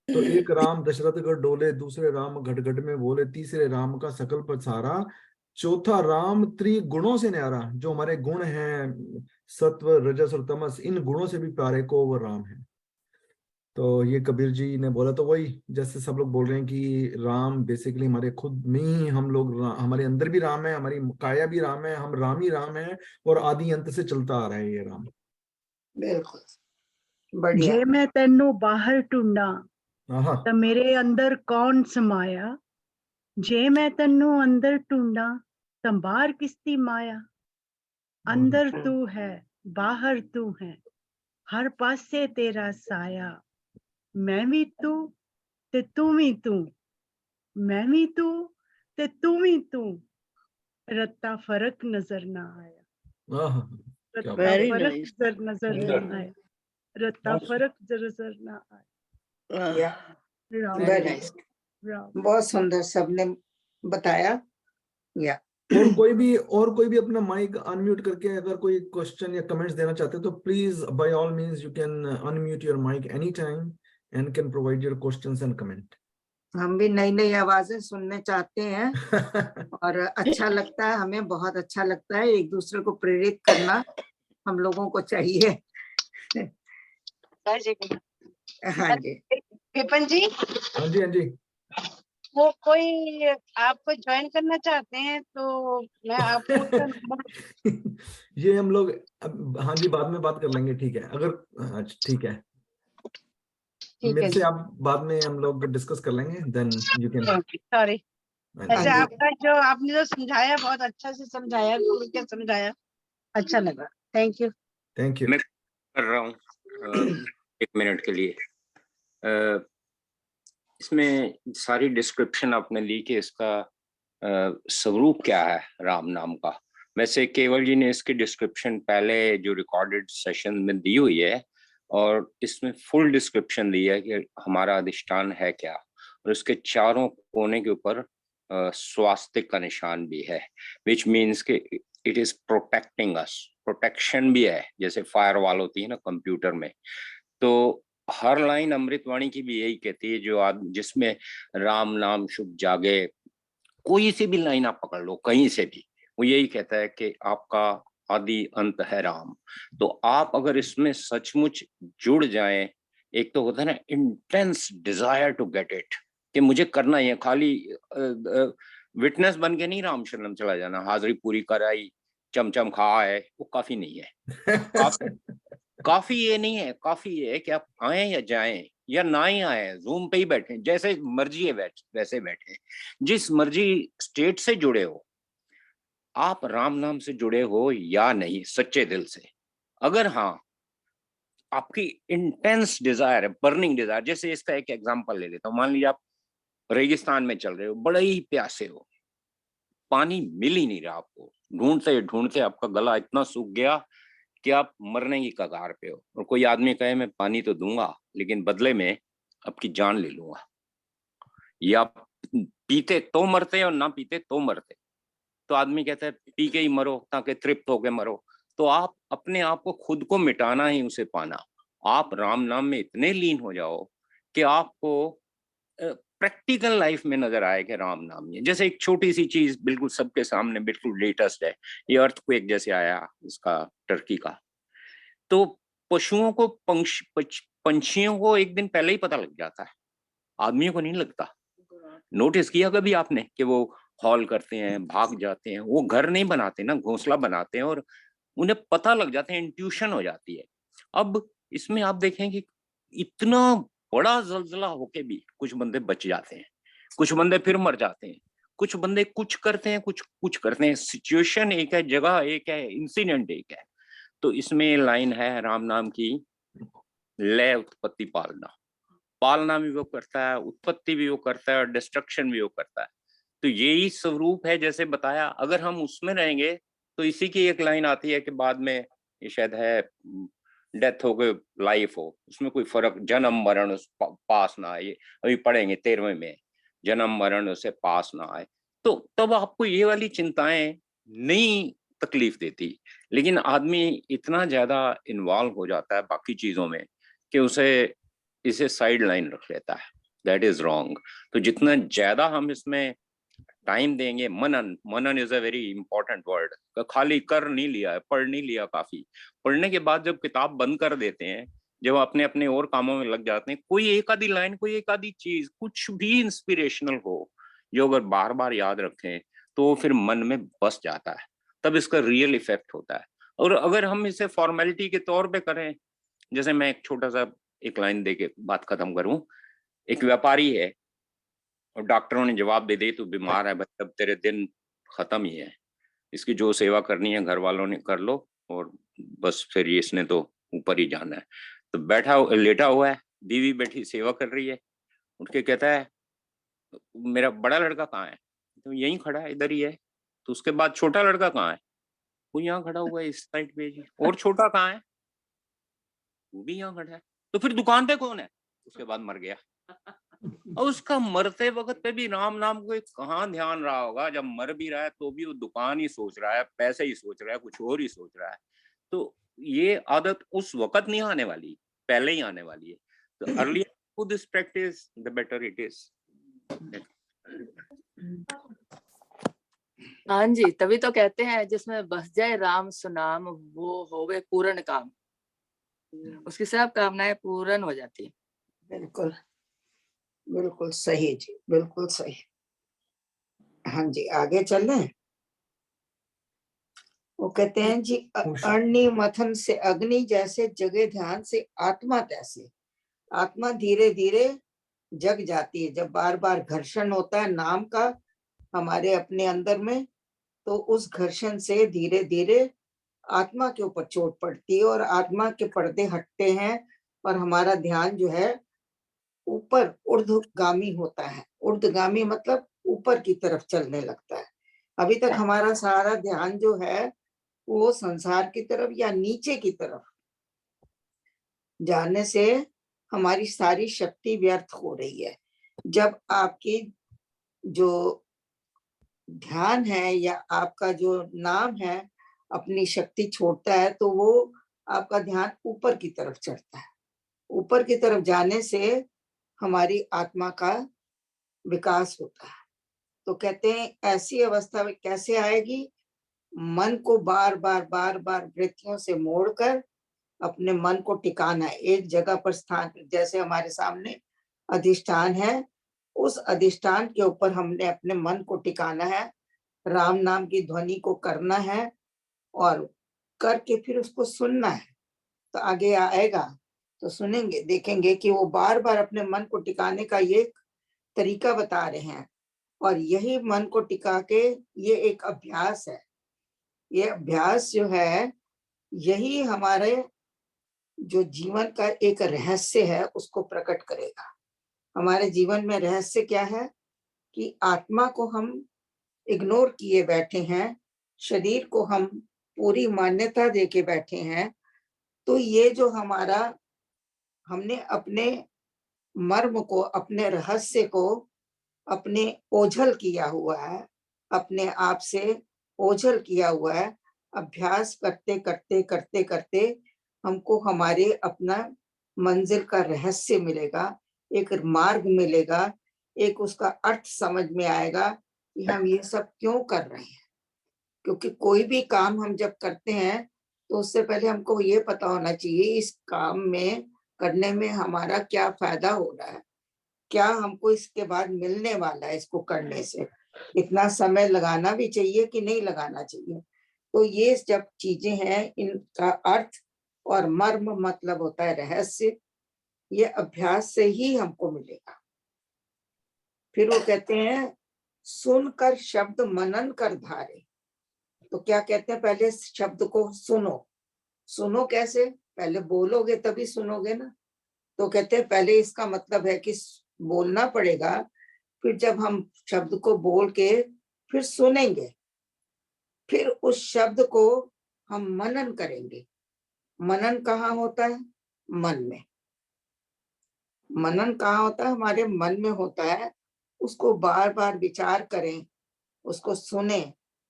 तो एक राम दशरथ गढ़ डोले, दूसरे राम घट घट में बोले, तीसरे राम का सकल पसारा, चौथा राम त्रिगुणों से न्यारा, जो हमारे गुण हैं सत्व रजस और तमस, इन गुणों से भी प्यारे को वो राम है। तो ये कबीर जी ने बोला, तो वही जैसे सब लोग बोल रहे हैं कि राम बेसिकली हमारे खुद में ही हम लोग, हमारे अंदर भी राम है, हमारी काया भी राम है, हम राम ही राम है, और आदि अंत से चलता आ रहा है ये राम। बिल्कुल बढ़िया। जे मैं तेनू बाहर ढूंढा आहा, तो मेरे अंदर कौन समाया, जे मैं तेनू अंदर ढूंढा तो बाहर किसकी माया। अंदर तू है, बाहर तू है, हर पासे तेरा साया। मैं भी तू ते तू भी तू, मैं भी तू ते तू भी तू, रत्ता फर्क नजर ना आया। आहा, रत्ता very फर्क nice. नजर ना आया, रत्ता फर्क नजर ना आया। या राम वेरी नाइस, राम। बहुत सुंदर सबने बताया। या और कोई भी अपना माइक अनम्यूट करके अगर कोई क्वेश्चन या कमेंट्स देना चाहते हैं तो please by all means you can unmute your mic any time and can provide your questions and comment. हम भी नई नई आवाजें सुनने चाहते हैं और अच्छा लगता है, हमें बहुत अच्छा लगता है। एक दूसरे को प्रेरित करना हम लोगों को चाहिए। हाँ जी विपिन जी, हाँ जी, हाँ जी। वो कोई आपको ज्वाइन करना चाहते हैं तो मैं आपको उसका नंबर ये हम लोग हाँ जी बाद में बात कर लेंगे, ठीक है? अगर ठीक है, ठीक मेरे है से जी। आप बाद में हम लोग डिस्कस कर लेंगे, देन यू कैन। सॉरी, हाँ ऐसे जी आपका जो आपने जो समझाया बहुत अच्छा से समझाया, खुल के समझाया, अच्छा लगा। Thank you. Thank you. मैं कर रहा हूँ 1 मिनट के लिए। इसमें सारी डिस्क्रिप्शन आपने ली कि इसका स्वरूप क्या है राम नाम का। वैसे केवल जी ने इसकी डिस्क्रिप्शन पहले जो रिकॉर्डेड सेशन में दी हुई है और इसमें फुल डिस्क्रिप्शन दी है कि हमारा अधिष्ठान है क्या, और इसके चारों कोने के ऊपर स्वास्तिक का निशान भी है, विच मीन्स कि it is protecting us. Protection भी है, जैसे फायर वॉल होती है ना कंप्यूटर में। तो हर लाइन अमृतवाणी की भी यही कहती है, जो जिसमें राम नाम शुभ जागे, कोई सी भी लाइन आप पकड़ लो कहीं से भी, वो यही कहता है कि आपका आदि अंत है राम। तो आप अगर इसमें सचमुच जुड़ जाएं, एक तो होता है ना intense desire to get it, कि मुझे करना ही है, खाली विटनेस बन के नहीं राम शरणम चला जाना, हाजिरी पूरी कराई, चमचम खा है, वो काफी नहीं है। काफी ये नहीं है, काफी ये है कि आप आए या जाएं या ना ही आए, जूम पे ही बैठे, जैसे मर्जी है वैसे बैठे, जिस मर्जी स्टेट से जुड़े हो, आप राम नाम से जुड़े हो या नहीं सच्चे दिल से, अगर हाँ आपकी इंटेंस डिजायर है, बर्निंग डिजायर, जैसे इसका एक एग्जांपल ले लेता हूँ। मान लीजिए आप रेगिस्तान में चल रहे हो, बड़े ही प्यासे हो, पानी मिल ही नहीं रहा आपको, ढूंढते ढूंढते आपका गला इतना सूख गया कि आप मरने की कगार पे हो, और कोई आदमी कहे मैं पानी तो दूंगा लेकिन बदले में आपकी जान ले लूंगा, या पीते तो मरते और ना पीते तो मरते, तो आदमी कहता है पी के ही मरो ताकि तृप्त होके मरो। तो आप अपने आप को खुद को मिटाना ही उसे पाना। आप राम नाम में इतने लीन हो जाओ कि आपको प्रैक्टिकल लाइफ में नजर आए कि राम नाम है। जैसे एक छोटी सी चीज बिल्कुल सबके सामने बिल्कुल लेटेस्ट है, ये अर्थक्वेक जैसे आया इसका टर्की का, तो पशुओं को पंछियों को एक दिन पहले ही पता लग जाता है, आदमियों को नहीं लगता। नोटिस किया कभी आपने कि वो हॉल करते हैं, भाग जाते हैं, वो घर नहीं बनाते ना, घोंसला बनाते हैं, और उन्हें पता लग जाते हैं, इंट्यूशन हो जाती है। अब इसमें आप देखें कि इतना बड़ा जलजला होके भी कुछ बंदे बच जाते हैं, कुछ बंदे फिर मर जाते हैं, कुछ बंदे कुछ करते हैं, कुछ करते हैं। सिचुएशन एक है, जगह एक है, इंसिडेंट एक है। तो इसमें लाइन है राम नाम की, लय उत्पत्ति पालना। पालना भी वो करता है, उत्पत्ति भी वो करता है, और डिस्ट्रक्शन भी वो करता है। तो यही स्वरूप है, जैसे बताया। अगर हम उसमें रहेंगे तो इसी की एक लाइन आती है कि बाद में ये शायद है डेथ हो गई लाइफ हो, उसमें कोई फर्क, जन्म मरण उस पास ना आए, अभी पढ़ेंगे 13वें में, जन्म मरण उसे पास ना आए। तो तब आपको ये वाली चिंताएं नहीं तकलीफ देती, लेकिन आदमी इतना ज्यादा इन्वॉल्व हो जाता है बाकी चीजों में कि उसे इसे साइड लाइन रख लेता है। That is wrong. तो जितना ज्यादा हम इसमें टाइम देंगे, मनन, manan is a very important word, खाली कर नहीं लिया है, पढ़ नहीं लिया, काफी पढ़ने के बाद जब किताब बंद कर देते हैं, जब अपने अपने और कामों में लग जाते हैं, कोई एक आधी लाइन, कोई एक आधी चीज, कुछ भी इंस्पिरेशनल हो, जो अगर बार बार याद रखें तो वो फिर मन में बस जाता है, तब इसका रियल इफेक्ट होता है। और अगर हम इसे फॉर्मेलिटी के तौर पे करें, जैसे मैं एक छोटा सा एक लाइन दे के बात खत्म करूं। एक व्यापारी है और डॉक्टरों ने जवाब दे दी तू बीमार है भाई, अब तेरे दिन खत्म ही है, इसकी जो सेवा करनी है घर वालों ने कर लो, और बस फिर ये इसने तो ऊपर ही जाना है। तो लेटा हुआ है, बीवी बैठी सेवा कर रही है, उठ के कहता है मेरा बड़ा लड़का कहाँ है? तो यहीं खड़ा है, इधर ही है। तो उसके बाद छोटा लड़का कहाँ है? वो यहाँ खड़ा हुआ है इस साइड पे जी। और छोटा कहाँ है? वो भी यहाँ खड़ा है। तो फिर दुकान पे कौन है? उसके बाद मर गया। और उसका मरते वक्त पे भी राम नाम को कहाँ ध्यान रहा होगा, जब मर भी रहा है तो भी वो दुकान ही सोच रहा है, पैसे ही सोच रहा है, कुछ और ही सोच रहा है। तो ये आदत उस वक्त नहीं आने वाली, पहले ही आने वाली है। तो earlier to this practice the better it is. हाँ जी, तभी तो कहते हैं जिसमें बस जाए राम सुनाम वो होवे पूर्ण काम, उसकी सब कामनाएं पूर्ण हो जाती है। बिल्कुल बिल्कुल सही जी, बिल्कुल सही। हाँ जी, आगे चल रहे हैं। वो कहते हैं जी, अग्नि मथन से अग्नि जैसे जगे ध्यान से आत्मा तैसे। आत्मा धीरे धीरे जग जाती है जब बार बार घर्षण होता है नाम का हमारे अपने अंदर में, तो उस घर्षण से धीरे धीरे आत्मा के ऊपर चोट पड़ती है और आत्मा के पर्दे हटते हैं और हमारा ध्यान जो है ऊपर ऊर्ध्वगामी होता है। ऊर्ध्वगामी मतलब ऊपर की तरफ चलने लगता है। अभी तक हमारा सारा ध्यान जो है वो संसार की तरफ या नीचे की तरफ जाने से हमारी सारी शक्ति व्यर्थ हो रही है। जब आपकी जो ध्यान है या आपका जो नाम है अपनी शक्ति छोड़ता है तो वो आपका ध्यान ऊपर की तरफ चढ़ता है। ऊपर की तरफ जाने से हमारी आत्मा का विकास होता है। तो कहते हैं ऐसी अवस्था में कैसे आएगी? मन को बार बार वृत्तियों से मोड़कर अपने मन को टिकाना है एक जगह पर स्थान। जैसे हमारे सामने अधिष्ठान है, उस अधिष्ठान के ऊपर हमने अपने मन को टिकाना है, राम नाम की ध्वनि को करना है और करके फिर उसको सुनना है। तो आगे आएगा तो सुनेंगे, देखेंगे कि वो बार बार अपने मन को टिकाने का ये तरीका बता रहे हैं। और यही मन को टिका के ये एक अभ्यास है। ये अभ्यास जो है यही हमारे जो जीवन का एक रहस्य है उसको प्रकट करेगा। हमारे जीवन में रहस्य क्या है कि आत्मा को हम इग्नोर किए बैठे हैं, शरीर को हम पूरी मान्यता देके बैठे हैं। तो ये जो हमारा हमने अपने मर्म को, अपने रहस्य को अपने ओझल किया हुआ है, अपने आप से ओझल किया हुआ है। अभ्यास करते करते करते करते हमको हमारे अपना मंजिल का रहस्य मिलेगा, एक मार्ग मिलेगा, एक उसका अर्थ समझ में आएगा कि हम ये सब क्यों कर रहे हैं। क्योंकि कोई भी काम हम जब करते हैं तो उससे पहले हमको ये पता होना चाहिए इस काम में करने में हमारा क्या फायदा हो रहा है, क्या हमको इसके बाद मिलने वाला है इसको करने से, इतना समय लगाना भी चाहिए कि नहीं लगाना चाहिए। तो ये जब चीजें हैं इनका अर्थ और मर्म मतलब होता है रहस्य, ये अभ्यास से ही हमको मिलेगा। फिर वो कहते हैं सुनकर शब्द मनन कर धारे। तो क्या कहते हैं, पहले शब्द को सुनो। सुनो कैसे? पहले बोलोगे तभी सुनोगे ना। तो कहते हैं पहले इसका मतलब है कि बोलना पड़ेगा, फिर जब हम शब्द को बोल के फिर सुनेंगे, फिर उस शब्द को हम मनन करेंगे। मनन कहाँ होता है? मन में। मनन कहाँ होता है? हमारे मन में होता है। उसको बार बार विचार करें, उसको सुने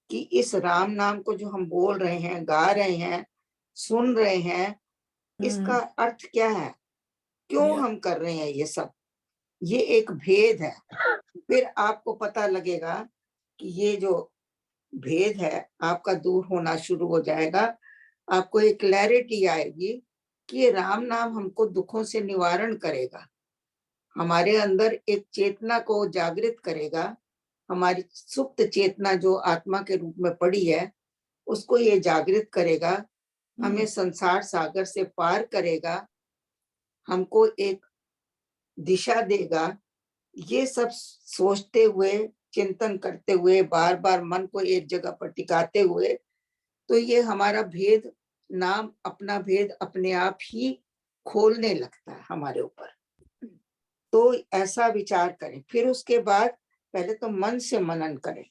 कि इस राम नाम को जो हम बोल रहे हैं, गा रहे हैं, सुन रहे हैं, इसका अर्थ क्या है, क्यों हम कर रहे हैं ये सब। ये एक भेद है। फिर आपको पता लगेगा कि ये जो भेद है आपका दूर होना शुरू हो जाएगा। आपको एक क्लैरिटी आएगी कि ये राम नाम हमको दुखों से निवारण करेगा, हमारे अंदर एक चेतना को जागृत करेगा। हमारी सुप्त चेतना जो आत्मा के रूप में पड़ी है उसको ये जागृत करेगा, हमें संसार सागर से पार करेगा, हमको एक दिशा देगा। ये सब सोचते हुए, चिंतन करते हुए, बार बार मन को एक जगह पर टिकाते हुए, तो ये हमारा भेद, नाम अपना भेद अपने आप ही खोलने लगता है हमारे ऊपर। तो ऐसा विचार करें। फिर उसके बाद पहले तो मन से मनन करें,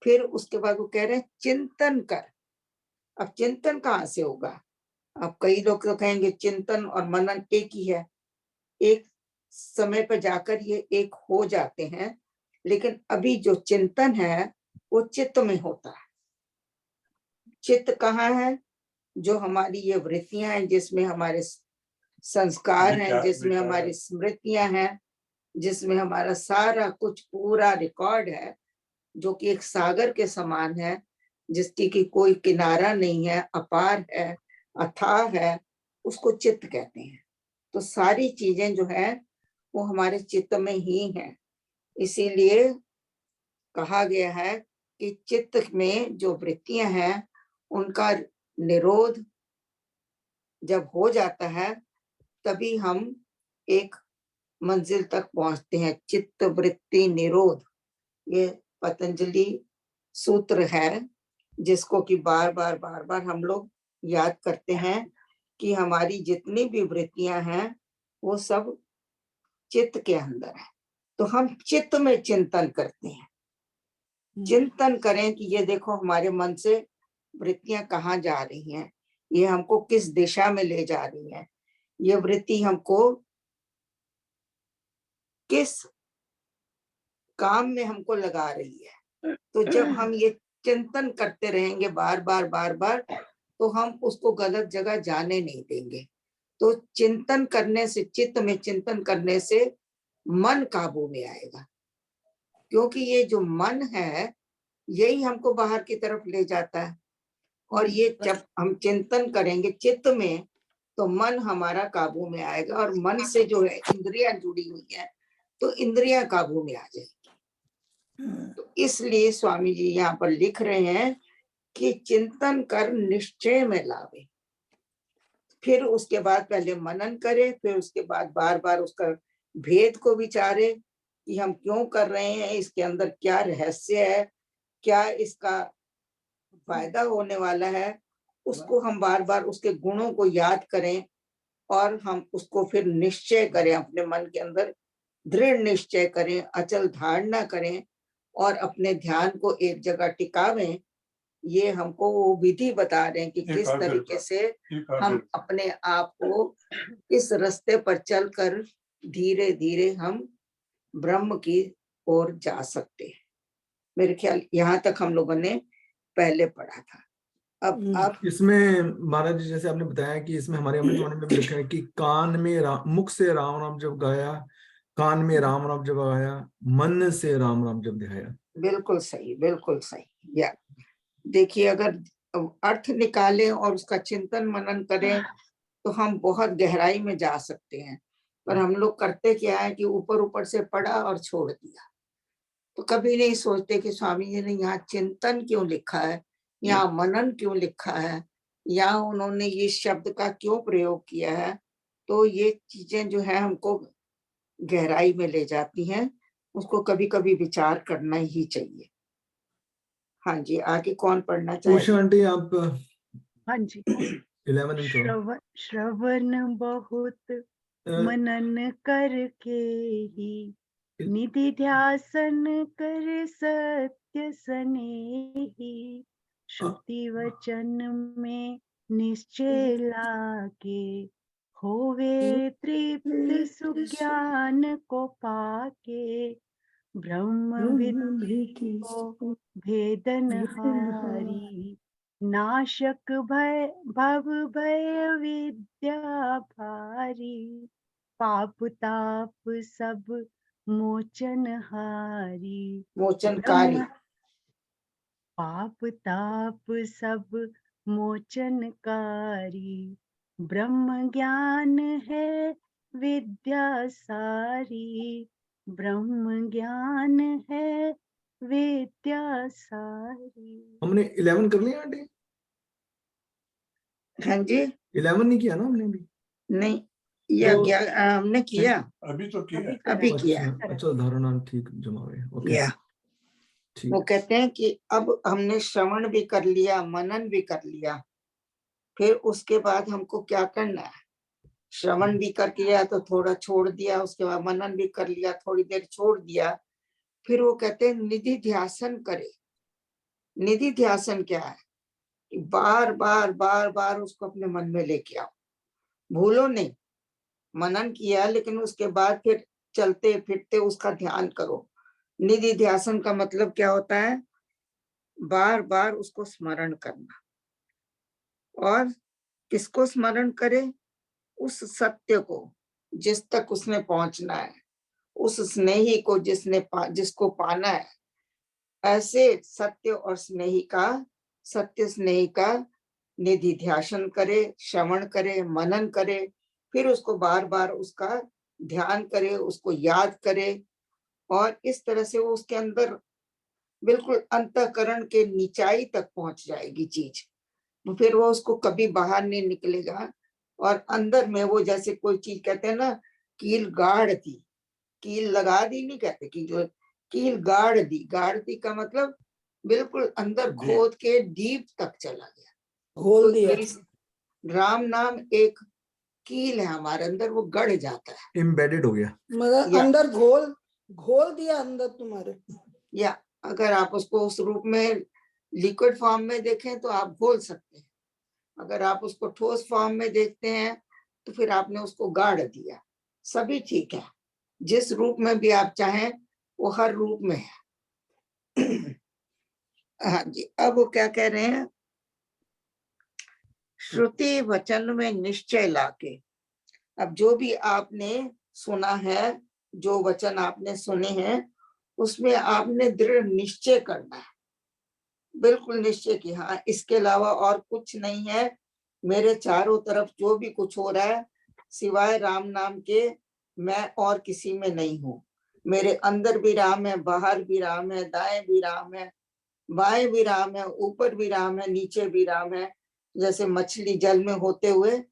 फिर उसके बाद वो कह रहे हैं चिंतन कर। अब चिंतन कहाँ से होगा? अब कई लोग तो कहेंगे चिंतन और मनन एक ही है। एक समय पर जाकर ये एक हो जाते हैं, लेकिन अभी जो चिंतन है वो चित्त में होता है। चित्त कहाँ है? जो हमारी ये वृत्तियां हैं, जिसमें हमारे संस्कार हैं, जिसमें हमारी स्मृतियां हैं, जिसमें हमारा सारा कुछ पूरा रिकॉर्ड है, जो कि एक सागर के समान है, जिसकी की कोई किनारा नहीं है, अपार है, अथाह है, उसको चित्त कहते हैं। तो सारी चीजें जो है वो हमारे चित्त में ही हैं। इसीलिए कहा गया है कि चित्त में जो वृत्तियां हैं उनका निरोध जब हो जाता है तभी हम एक मंजिल तक पहुंचते हैं। चित्त वृत्ति निरोध, ये पतंजलि सूत्र है, जिसको कि बार बार हम लोग याद करते हैं कि हमारी जितनी भी वृत्तियां हैं वो सब चित्त के अंदर है। तो हम चित्त में चिंतन करते हैं, चिंतन करें कि ये देखो हमारे मन से वृत्तियां कहाँ जा रही हैं, ये हमको किस दिशा में ले जा रही हैं, ये वृत्ति हमको किस काम में हमको लगा रही है। तो जब हम ये चिंतन करते रहेंगे बार बार तो हम उसको गलत जगह जाने नहीं देंगे। तो चिंतन करने से, चित्त में चिंतन करने से मन काबू में आएगा, क्योंकि ये जो मन है यही हमको बाहर की तरफ ले जाता है। और ये जब हम चिंतन करेंगे चित्त में तो मन हमारा काबू में आएगा, और मन से जो है इंद्रियां जुड़ी हुई है तो इंद्रियां काबू में आ जाएगी। तो इसलिए स्वामी जी यहाँ पर लिख रहे हैं कि चिंतन कर निश्चय में लावे, फिर उसके बाद पहले मनन करे, फिर उसके बाद बार उसका भेद को विचारे कि हम क्यों कर रहे हैं, इसके अंदर क्या रहस्य है, क्या इसका फायदा होने वाला है, उसको हम बार उसके गुणों को याद करें और हम उसको फिर निश्चय करें, अपने मन के अंदर दृढ़ निश्चय करें, अचल धारणा करें और अपने ध्यान को एक जगह टिकावें। ये हमको वो विधि बता रहे हैं कि किस तरीके से हम अपने आप को इस रास्ते पर चलकर धीरे धीरे हम ब्रह्म की ओर जा सकते हैं। मेरे ख्याल यहाँ तक हम लोगों ने पहले पढ़ा था। अब इसमें महाराज जी जैसे आपने बताया कि इसमें हमारे अमृतवाणी में भी लिखा है कि कान में मुख से राम राम जब गाया, कान में राम राम जब गाया, मन से राम राम जब ध्याया। बिल्कुल सही, बिल्कुल सही। या देखिए, अगर अर्थ निकालें और उसका चिंतन मनन करें तो हम बहुत गहराई में जा सकते हैं, पर हम लोग करते क्या है कि ऊपर से पढ़ा और छोड़ दिया। तो कभी नहीं सोचते कि स्वामी जी ने यहाँ चिंतन क्यों लिखा है, यहाँ मनन क्यों लिखा है, यहाँ उन्होंने ये शब्द का क्यों प्रयोग किया है। तो ये चीजें जो है हमको गहराई में ले जाती हैं, उसको कभी कभी विचार करना ही चाहिए। हाँ जी, आगे कौन पढ़ना चाहिए? आंटी आप। हाँ जी। 11 श्रवण बहुत मनन करके ही, निधि ध्यासन कर सत्य सनेही, श्रुति वचन में निश्चय लाके, होवे तृप्त सुज्ञान को पाके, ब्रह्म विद्या को भेदन हारी, नाशक भय भव भय विद्या भारी, पाप ताप सब मोचन हारी, मोचनकारी, पाप ताप सब मोचनकारी, ब्रह्म ज्ञान है विद्या सारी, ब्रह्म ज्ञान है विद्या सारी। हमने 11 कर लिया आंटी? हाँ जी, 11 नहीं किया ना हमने भी? नहीं, या हमने किया, अभी तो किया, अभी किया। अच्छा, धारणा ठीक जमा हुए। ओके, या ठीक। वो कहते हैं कि अब हमने श्रवण भी कर लिया, मनन भी कर लिया, फिर उसके बाद हमको क्या करना है? श्रवण भी कर लिया तो थोड़ा छोड़ दिया, उसके बाद मनन भी कर लिया, थोड़ी देर छोड़ दिया, फिर वो कहते हैं निधि ध्यासन करे। निधि ध्यासन क्या है? बार बार उसको अपने मन में लेके आओ, भूलो नहीं। मनन किया, लेकिन उसके बाद फिर चलते फिरते उसका ध्यान करो। निधि ध्यासन का मतलब क्या होता है? बार बार उसको स्मरण करना। और किसको स्मरण करे? उस सत्य को जिस तक उसने पहुंचना है, उस स्नेही को जिसको पाना है। ऐसे सत्य और स्नेही का, सत्य स्नेही का निधि ध्यासन करे, श्रवण करे, मनन करे, फिर उसको बार बार उसका ध्यान करे, उसको याद करे, और इस तरह से वो उसके अंदर बिल्कुल अंतःकरण के निचाई तक पहुंच जाएगी चीज। फिर वो उसको कभी बाहर नहीं निकलेगा, और अंदर में वो जैसे कोई चीज, कहते हैं ना, कील गाड़ दी, कील लगा दी नहीं कहते, कील गाड़ दी। गाड़ दी का मतलब बिल्कुल अंदर खोद के डीप तक चला गया। घोल तो दिया, ये राम नाम एक कील है हमारे अंदर, वो गड़ जाता है, एम्बेडेड हो गया। मतलब या- अंदर घोल दिया अंदर तुम्हारे। या अगर आप उसको उस रूप में लिक्विड फॉर्म में देखें तो आप घोल सकते हैं। अगर आप उसको ठोस फॉर्म में देखते हैं तो फिर आपने उसको गाड़ दिया। सभी ठीक है, जिस रूप में भी आप चाहें वो हर रूप में है। हाँ जी, अब वो क्या कह रहे हैं? श्रुति वचन में निश्चय लाके। अब जो भी आपने सुना है, जो वचन आपने सुने हैं, उसमें आपने दृढ़ निश्चय करना है। बिल्कुल निश्चय कि हाँ, इसके अलावा और कुछ नहीं है। मेरे चारों तरफ जो भी कुछ हो रहा है, सिवाय राम नाम के मैं और किसी में नहीं हूँ। मेरे अंदर भी राम है, बाहर भी राम है, दाएं भी राम है, बाएं भी राम है, ऊपर भी राम है, नीचे भी राम है। जैसे मछली जल में होते हुए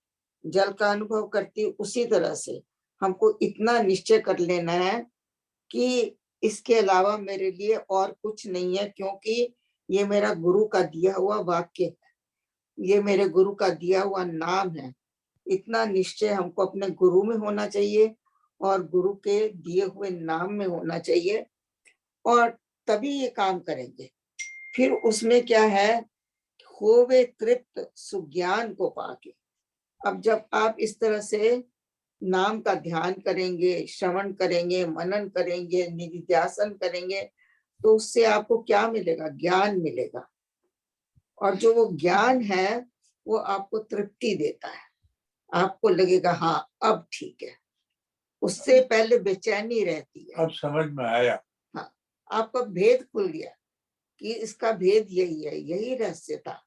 जल का अनुभव करती, उसी तरह से हमको इतना निश्चय कर लेना है कि इसके अलावा मेरे लिए और कुछ नहीं है, क्योंकि ये मेरा गुरु का दिया हुआ वाक्य है, ये मेरे गुरु का दिया हुआ नाम है। इतना निश्चय हमको अपने गुरु में होना चाहिए और गुरु के दिए हुए नाम में होना चाहिए, और तभी ये काम करेंगे। फिर उसमें क्या है? होवे तृप्त सुज्ञान को पाके। अब जब आप इस तरह से नाम का ध्यान करेंगे, श्रवण करेंगे, मनन करेंगे, निधिध्यासन करेंगे, तो उससे आपको क्या मिलेगा? ज्ञान मिलेगा। और जो वो ज्ञान है वो आपको तृप्ति देता है। आपको लगेगा हाँ अब ठीक है। उससे पहले बेचैनी रहती है। अब समझ में आया। हाँ, आपका भेद खुल गया कि इसका भेद यही है, यही रहस्य था।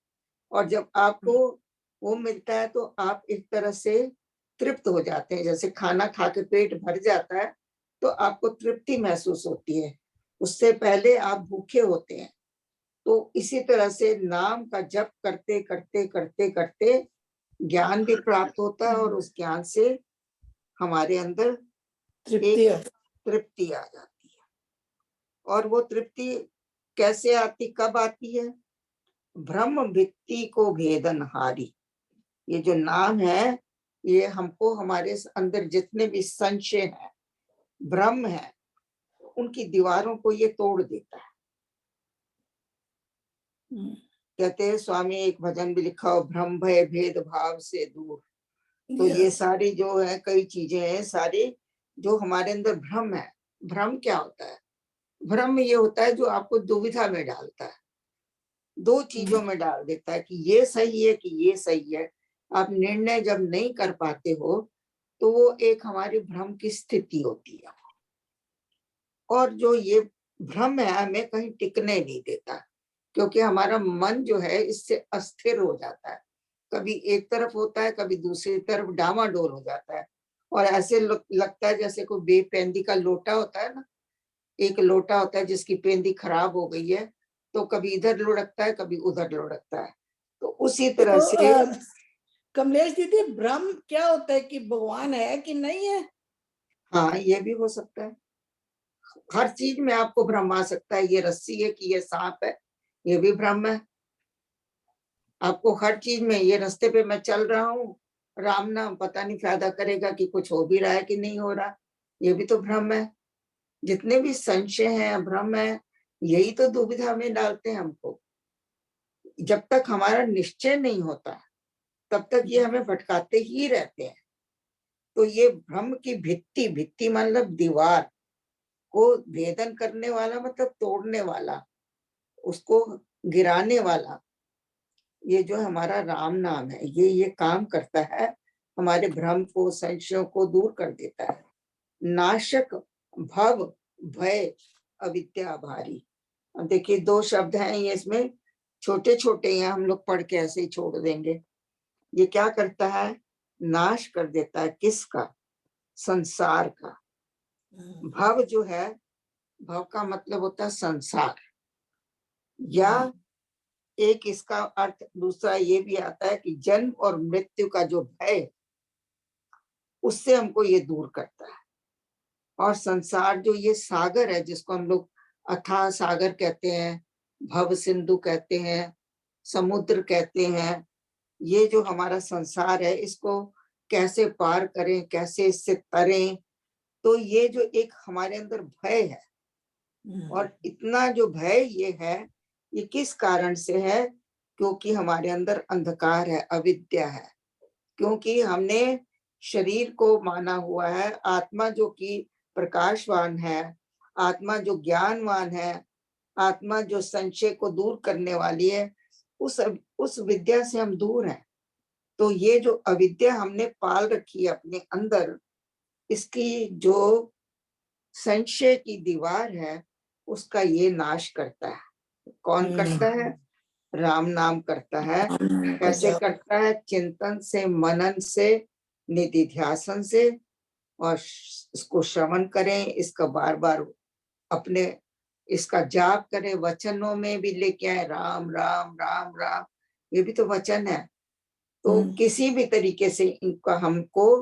और जब आपको वो मिलता है तो आप एक तरह से तृप्त हो जाते हैं। जैसे खाना खा के पेट भर जाता है तो आपको तृप्ति महसूस होती है, उससे पहले आप भूखे होते हैं। तो इसी तरह से नाम का जप करते करते करते करते ज्ञान भी प्राप्त होता है, और उस ज्ञान से हमारे अंदर तृप्ति एक तृप्ति आ जाती है। और वो तृप्ति कैसे आती, कब आती है? ब्रह्म भित्ति को भेदनहारी। ये जो नाम है, ये हमको हमारे अंदर जितने भी संशय हैं, भ्रम है, उनकी दीवारों को ये तोड़ देता है। कहते हैं स्वामी, एक भजन भी लिखा हो, भ्रम भय भेद भाव से दूर। तो ये सारी जो है कई चीजें हैं, सारी जो हमारे अंदर भ्रम है। भ्रम क्या होता है? भ्रम ये होता है जो आपको दुविधा में डालता है, दो चीजों में डाल देता है कि ये सही है कि ये सही है। आप निर्णय जब नहीं कर पाते हो तो वो एक हमारी भ्रम की स्थिति होती है। और जो ये भ्रम है हमें कहीं टिकने नहीं देता, क्योंकि हमारा मन जो है इससे अस्थिर हो जाता है। कभी एक तरफ होता है, कभी दूसरी तरफ डामाडोल हो जाता है। और ऐसे लगता है जैसे कोई बेपेंदी का लोटा होता है ना, एक लोटा होता है जिसकी पेंदी खराब हो गई है, तो कभी इधर लुढ़कता है, कभी उधर लुढ़कता है। तो उसी तरह तो से कमलेश दीदी, ब्रह्म क्या होता है कि भगवान है कि नहीं है? हाँ, ये भी हो सकता है। हर चीज में आपको भ्रम आ सकता है। ये रस्सी है कि ये सांप है, ये भी भ्रम है। आपको हर चीज में, ये रास्ते पे मैं चल रहा हूँ, राम नाम पता नहीं फायदा करेगा कि कुछ हो भी रहा है कि नहीं हो रहा, ये भी तो भ्रम है। जितने भी संशय हैं, भ्रम है, यही तो दुविधा में डालते हैं हमको। जब तक हमारा निश्चय नहीं होता तब तक ये हमें भटकाते ही रहते हैं। तो ये ब्रह्म की भित्ति, भित्ति मतलब दीवार को भेदन करने वाला, मतलब तोड़ने वाला, उसको गिराने वाला, ये जो हमारा राम नाम है, ये काम करता है, हमारे भ्रम को, संशयों को दूर कर देता है। नाशक भव भय अविद्या भारी। अब देखिए 2 शब्द हैं ये, इसमें छोटे छोटे हैं, हम लोग पढ़ के ऐसे ही छोड़ देंगे। ये क्या करता है? नाश कर देता है। किसका? संसार का। भव जो है, भव का मतलब होता है संसार, या एक इसका अर्थ दूसरा ये भी आता है कि जन्म और मृत्यु का जो भय, उससे हमको ये दूर करता है। और संसार जो ये सागर है, जिसको हम लोग अथाह सागर कहते हैं, भव सिंधु कहते हैं, समुद्र कहते हैं, ये जो हमारा संसार है, इसको कैसे पार करें, कैसे इससे तरें, तो ये जो एक हमारे अंदर भय है। और इतना जो भय ये है, ये किस कारण से है? क्योंकि हमारे अंदर अंधकार है, अविद्या है। क्योंकि हमने शरीर को माना हुआ है, आत्मा जो कि प्रकाशवान है, आत्मा जो ज्ञानवान है, आत्मा जो संशय को दूर करने वाली है, उस विद्या से हम दूर हैं। तो ये जो अविद्या हमने पाल रखी है अपने अंदर, इसकी जो संशय की दीवार है, उसका ये नाश करता है। कौन करता है? राम नाम करता है। कैसे करता है? चिंतन से, मनन से, निधिध्यासन से, और इसको श्रवण करें, इसका बार बार अपने इसका जाप करें, वचनों में भी लेके आए, राम राम राम राम, ये भी तो वचन है। तो किसी भी तरीके से इनका हमको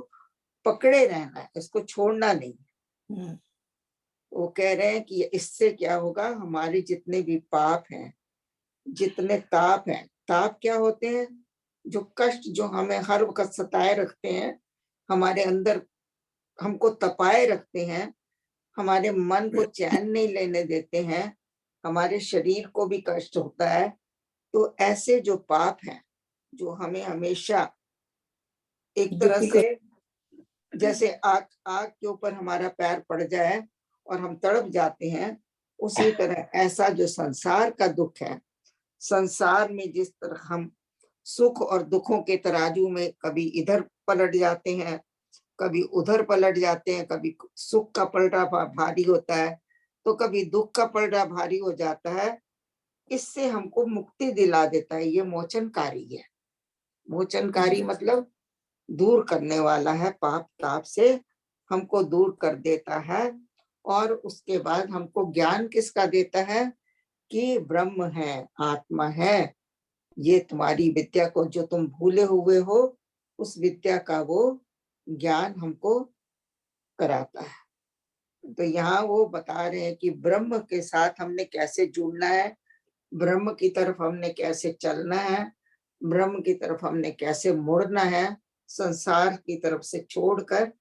पकड़े रहना है, इसको छोड़ना नहीं। वो कह रहे हैं कि इससे क्या होगा? हमारे जितने भी पाप हैं, जितने ताप हैं, ताप क्या होते हैं? जो कष्ट जो हमें हर वक्त सताए रखते हैं, हमारे अंदर हमको तपाए रखते हैं, हमारे मन को चैन नहीं लेने देते हैं, हमारे शरीर को भी कष्ट होता है। तो ऐसे जो पाप हैं, जो हमें हमेशा एक तरह से, जैसे आग के ऊपर हमारा पैर पड़ जाए और हम तड़प जाते हैं, उसी तरह ऐसा जो संसार का दुख है, संसार में जिस तरह हम सुख और दुखों के तराजू में कभी इधर पलट जाते हैं, कभी उधर पलट जाते हैं, कभी सुख का पलड़ा भारी होता है, तो कभी दुख का पलड़ा भारी हो जाता है। इससे हमको मुक्ति दिला देता है। ये मोचनकारी है। मोचनकारी मतलब दूर करने वाला है, पाप ताप से हमको दूर कर देता है। और उसके बाद हमको ज्ञान किसका देता है? कि ब्रह्म है, आत्मा है, ये तुम्हारी विद्या को जो तुम भूले हुए हो, उस विद्या का वो ज्ञान हमको कराता है। तो यहाँ वो बता रहे हैं कि ब्रह्म के साथ हमने कैसे जुड़ना है, ब्रह्म की तरफ हमने कैसे चलना है, ब्रह्म की तरफ हमने कैसे मुड़ना है, संसार की तरफ से छोड़कर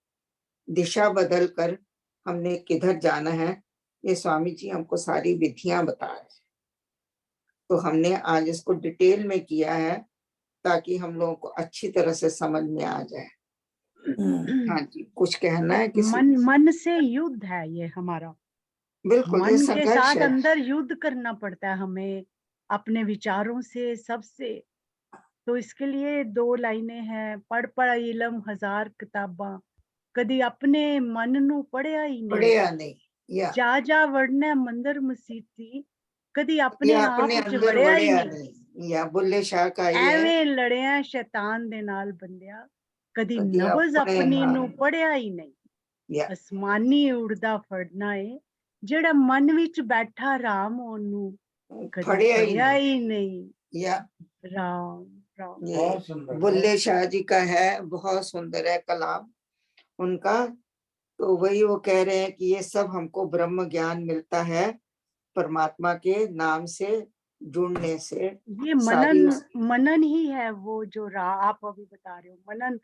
दिशा बदल कर हमने किधर जाना है, ये स्वामी जी हमको सारी विधियां बता रहे हैं। तो हमने आज इसको डिटेल में किया है ताकि हम लोगों को अच्छी तरह से समझ में आ जाए। हाँ जी, कुछ कहना है किसी? मन से युद्ध है ये हमारा। बिल्कुल, ये मन के संघर्ष साथ है। अंदर युद्ध करना पड़ता है हमें, अपने विचारों से, सबसे। तो इसके लिए 2 लाइनें हैं, पढ़ इलम हजार किताबां, कदी अपने मन नू पढ़िया ही नहीं, पढ़िया नहीं, या जा वड़ना मंदिर मसीती, कदी अपने या आप अपने च अंदर वड़िया ही वड़िया नहीं, नहीं, या बुल्ले शाह का ये है, ਐਵੇਂ ਲੜਿਆ ਸ਼ੈਤਾਨ ਦੇ ਨਾਲ ਬੰਦਿਆ, ਕਦੀ कदी ਨਬਜ਼ अपने, ਆਪਣੀ हाँ, ਨੂੰ ਪੜਿਆ ਹੀ ਨਹੀਂ। या ਅਸਮਾਨੀ ਉੜਦਾ ਫੜਨਾ ਏ, ਜਿਹੜਾ ਮਨ ਵਿੱਚ ਬੈਠਾ ਰਾਮ ਉਹਨੂੰ ਕਦੀ पढ़िया ही ਪੜਿਆ नहीं, ਹੀ नहीं। या राम राम। ये बुल्ले शाह जी का है, बहुत सुंदर है कलाम उनका। तो वही वो कह रहे हैं कि ये सब हमको ब्रह्म ज्ञान मिलता है परमात्मा के नाम से जुड़ने से। ये सारी मनन ही है वो जो आप अभी बता रहे हो, मनन।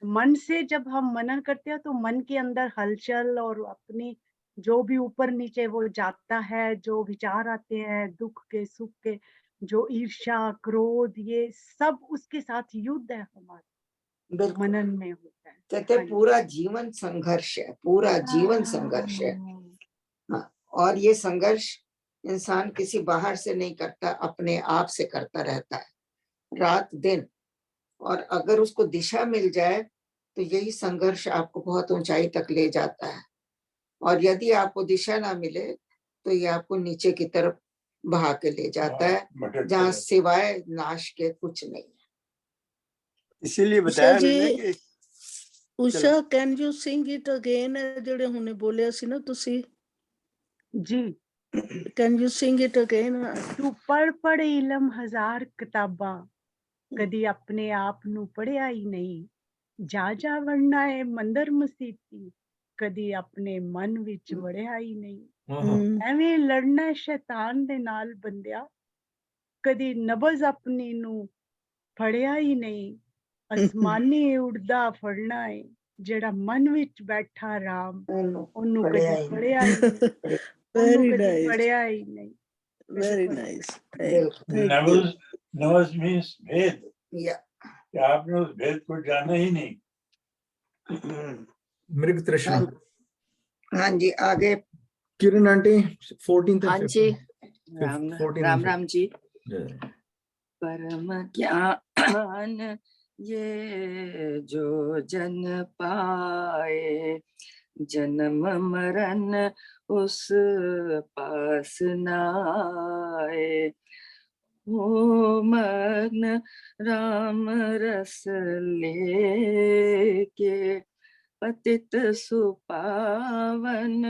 मन से जब हम मनन करते हैं तो मन के अंदर हलचल और अपनी जो भी ऊपर नीचे वो जाता है, जो विचार आते हैं दुख के सुख के, जो ईर्ष्या क्रोध, ये सब उसके साथ युद्ध है हमारा, बिल्कुल मनन में होता है। कहते हैं पूरा जीवन संघर्ष है, पूरा जीवन संघर्ष है। हाँ, और ये संघर्ष इंसान किसी बाहर से नहीं करता, अपने आप से करता रहता है रात दिन। और अगर उसको दिशा मिल जाए तो यही संघर्ष आपको बहुत ऊंचाई तक ले जाता है। और यदि आपको दिशा ना मिले तो ये आपको नीचे की तरफ बहा के ले जाता है, जहाँ सिवाय नाश के कुछ नहीं है। इसीलिए उषा बताया जी, मैंने कि Usha can you sing it again ਜਿਹੜੇ ਹੁਣੇ ਬੋਲਿਆ ਸੀ ਨਾ ਤੁਸੀਂ? जी। Can you sing it again? तू पढ़ इलम हजार किताबां, कदी अपने आप ਨੂੰ ਪੜਿਆ ਹੀ ਨਹੀਂ। ਜਾ ਵੜਨਾ ਹੈ ਮੰਦਰ ਮਸੀਤੀ, ਕਦੀ ਆਪਣੇ ਮਨ ਵਿੱਚ ਵੜਿਆ ਹੀ ਨਹੀਂ। ਐਵੇਂ ਲੜਨਾ ਸ਼ੈਤਾਨ ਦੇ ਨਾਲ ਬੰਦਿਆ, ਕਦੀ ਨਬਜ਼ ਆਪਣੀ ਨੂੰ ਫੜਿਆ ਹੀ ਨਹੀਂ। ਅਸਮਾਨੀ ਉੜਦਾ ਫੜਨਾ ਹੈ, ਜਿਹੜਾ ਮਨ ਵਿੱਚ ਬੈਠਾ ਰਾਮ, ਉਹਨੂੰ ਕਦੀ ਫੜਿਆ ਹੀ ਨਹੀਂ। ਉਹਨੂੰ Very ਕਦੀ nice. ਫੜਿਆ ਹੀ ਨਹੀਂ। Very nice. Navaj Navaj means भेद, या कि आपने उस भेद को जाना ही नहीं। मृग तृष्णा। हाँ जी, आगे किरण आंटी 14th हाँ and ji, 15th, Ram 14 Ram and Ram ji. 15th। जय। परम ज्ञान ये जो जन पाए, जन्म मरण उस पास नाए। हो मन राम रस लेके, पतित सुपावन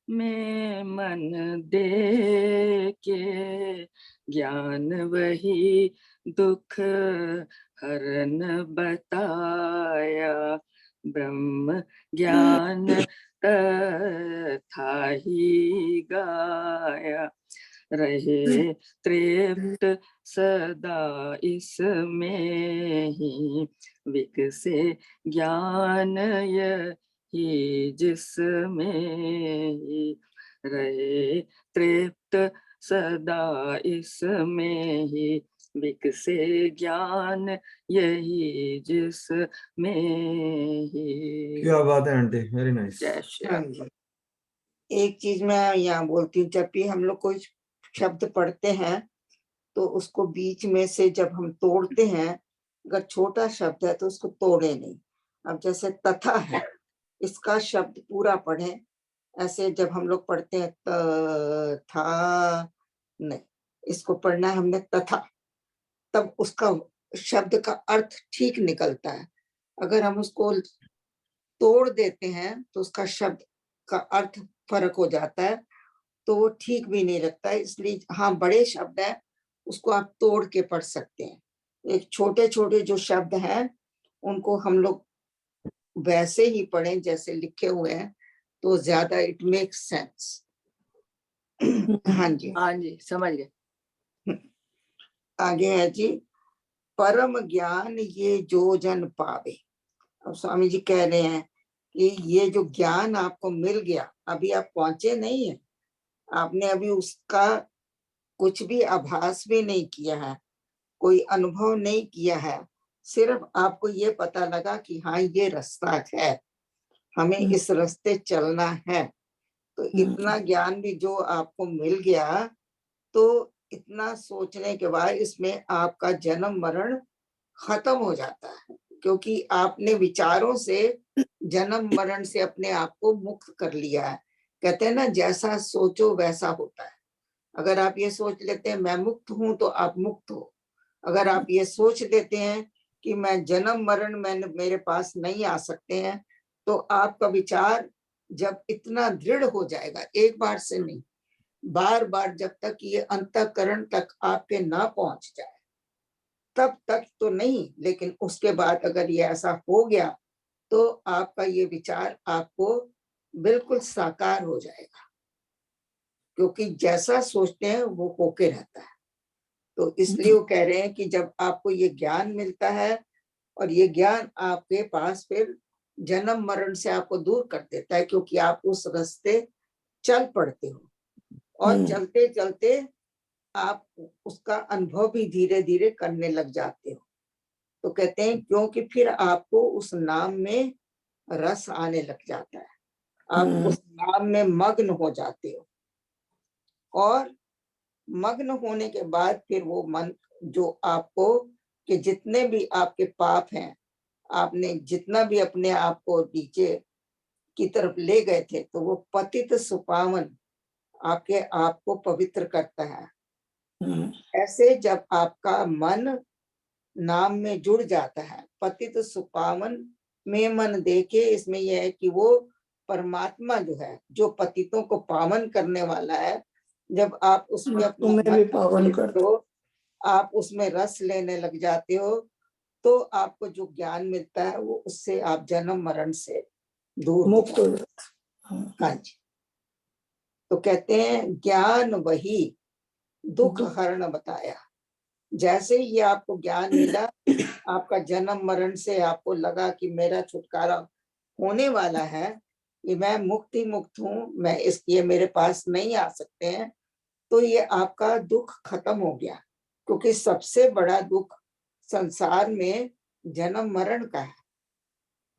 में मन दे के। ज्ञान वही दुख हरन बताया, ब्रह्म ज्ञान तथा ही गाया। रहे तृप्त सदा इसमें ही, विकसे ज्ञान यही जिसमें ही। रहे तृप्त सदा इसमें ही, विकसे ज्ञान यही जिसमें ही। क्या बात है आंटी, वेरी नाइस। जय श्री हाँ राम। जी। एक चीज मैं यहाँ बोलती हूँ, जब भी हम लोग कोई शब्द पढ़ते हैं तो उसको बीच में से जब हम तोड़ते हैं, अगर छोटा शब्द है तो उसको तोड़े नहीं। अब जैसे तथा है, इसका शब्द पूरा पढ़ें। ऐसे जब हम लोग पढ़ते हैं था नहीं, इसको पढ़ना है हमने तथा, तब उसका शब्द का अर्थ ठीक निकलता है। अगर हम उसको तोड़ देते हैं तो उसका शब्द का अर्थ फर्क हो जाता है, तो वो ठीक भी नहीं लगता है। इसलिए हाँ, बड़े शब्द है उसको आप तोड़ के पढ़ सकते हैं। एक छोटे छोटे जो शब्द हैं उनको हम लोग वैसे ही पढ़ें जैसे लिखे हुए हैं, तो ज्यादा इट मेक्स सेंस। हाँ जी, हाँ जी, समझ गए। आगे है जी, परम ज्ञान ये जो जन पावे। अब स्वामी जी कह रहे हैं कि ये जो ज्ञान आपको मिल गया, अभी आप पहुंचे नहीं है, आपने अभी उसका कुछ भी आभास भी नहीं किया है, कोई अनुभव नहीं किया है। सिर्फ आपको ये पता लगा कि हाँ ये रास्ता है, हमें इस रास्ते चलना है। तो इतना ज्ञान भी जो आपको मिल गया, तो इतना सोचने के बाद इसमें आपका जन्म मरण खत्म हो जाता है, क्योंकि आपने विचारों से जन्म मरण से अपने आप को मुक्त कर लिया है। कहते हैं ना, जैसा सोचो वैसा होता है। अगर आप ये सोच लेते हैं मैं मुक्त हूं, तो आप मुक्त हो। अगर आप ये सोच लेते हैं कि मैं जन्म मरण में मेरे पास नहीं आ सकते हैं, तो आपका विचार जब इतना दृढ़ हो जाएगा, एक बार से नहीं, बार बार, जब तक ये अंतःकरण तक आपके ना पहुंच जाए तब तक तो नहीं, लेकिन उसके बाद अगर ये ऐसा हो गया तो आपका ये विचार आपको बिल्कुल साकार हो जाएगा, क्योंकि जैसा सोचते हैं वो होके रहता है। तो इसलिए वो कह रहे हैं कि जब आपको ये ज्ञान मिलता है, और ये ज्ञान आपके पास फिर जन्म मरण से आपको दूर कर देता है, क्योंकि आप उस रास्ते चल पड़ते हो, और चलते चलते आप उसका अनुभव भी धीरे धीरे करने लग जाते हो। तो कहते हैं क्योंकि फिर आपको उस नाम में रस आने लग जाता है, आप उस नाम में मग्न हो जाते हो, और मग्न होने के बाद फिर वो मन जो आपको कि जितने भी आपके पाप हैं, आपने जितना भी अपने आप को नीचे की तरफ ले गए थे, तो वो पतित सुपावन आपके आप को पवित्र करता है। ऐसे जब आपका मन नाम में जुड़ जाता है, पतित सुपावन में मन देके, इसमें यह है कि वो परमात्मा जो है, जो पतितों को पावन करने वाला है, जब आप उसमें अपना तुम्हें भी पावन कर तो आप उसमें रस लेने लग जाते हो, तो आपको जो ज्ञान मिलता है वो उससे आप जन्म मरण से दूर मुक्त हो हो जाते जाता। हैं। हाँ जी, तो कहते हैं ज्ञान वही दुख हरण बताया। जैसे ही आपको ज्ञान मिला, आपका जन्म मरण से आपको लगा कि मेरा छुटकारा होने वाला है, कि मैं मुक्त ही मुक्त हूँ, मैं इसलिए मेरे पास नहीं आ सकते हैं, तो ये आपका दुख खत्म हो गया। क्योंकि सबसे बड़ा दुख संसार में जन्म मरण का है।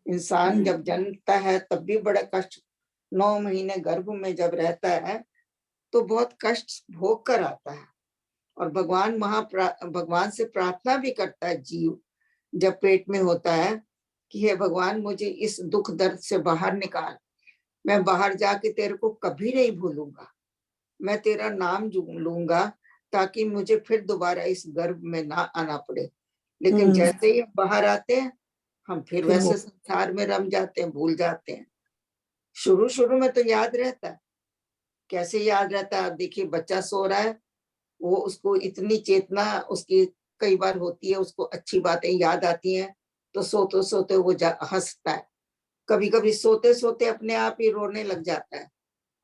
इंसान जब जन्मता है तब भी बड़ा कष्ट, 9 महीने गर्भ में जब रहता है तो बहुत कष्ट भोग कर आता है, और भगवान से प्रार्थना भी करता है जीव जब पेट में होता है कि हे भगवान, मुझे इस दुख दर्द से बाहर निकाल, मैं बाहर जाके तेरे को कभी नहीं भूलूंगा, मैं तेरा नाम लूंगा, ताकि मुझे फिर दोबारा इस गर्भ में ना आना पड़े। लेकिन जैसे ही बाहर आते हैं, हम फिर वैसे संसार में रम जाते हैं, भूल जाते हैं। शुरू में तो याद रहता है। कैसे याद रहता है? आप देखिए, बच्चा सो रहा है, वो उसको इतनी चेतना उसकी कई बार होती है, उसको अच्छी बातें याद आती हैं, तो सोते सोते वो हंसता है। कभी कभी सोते सोते अपने आप ही रोने लग जाता है।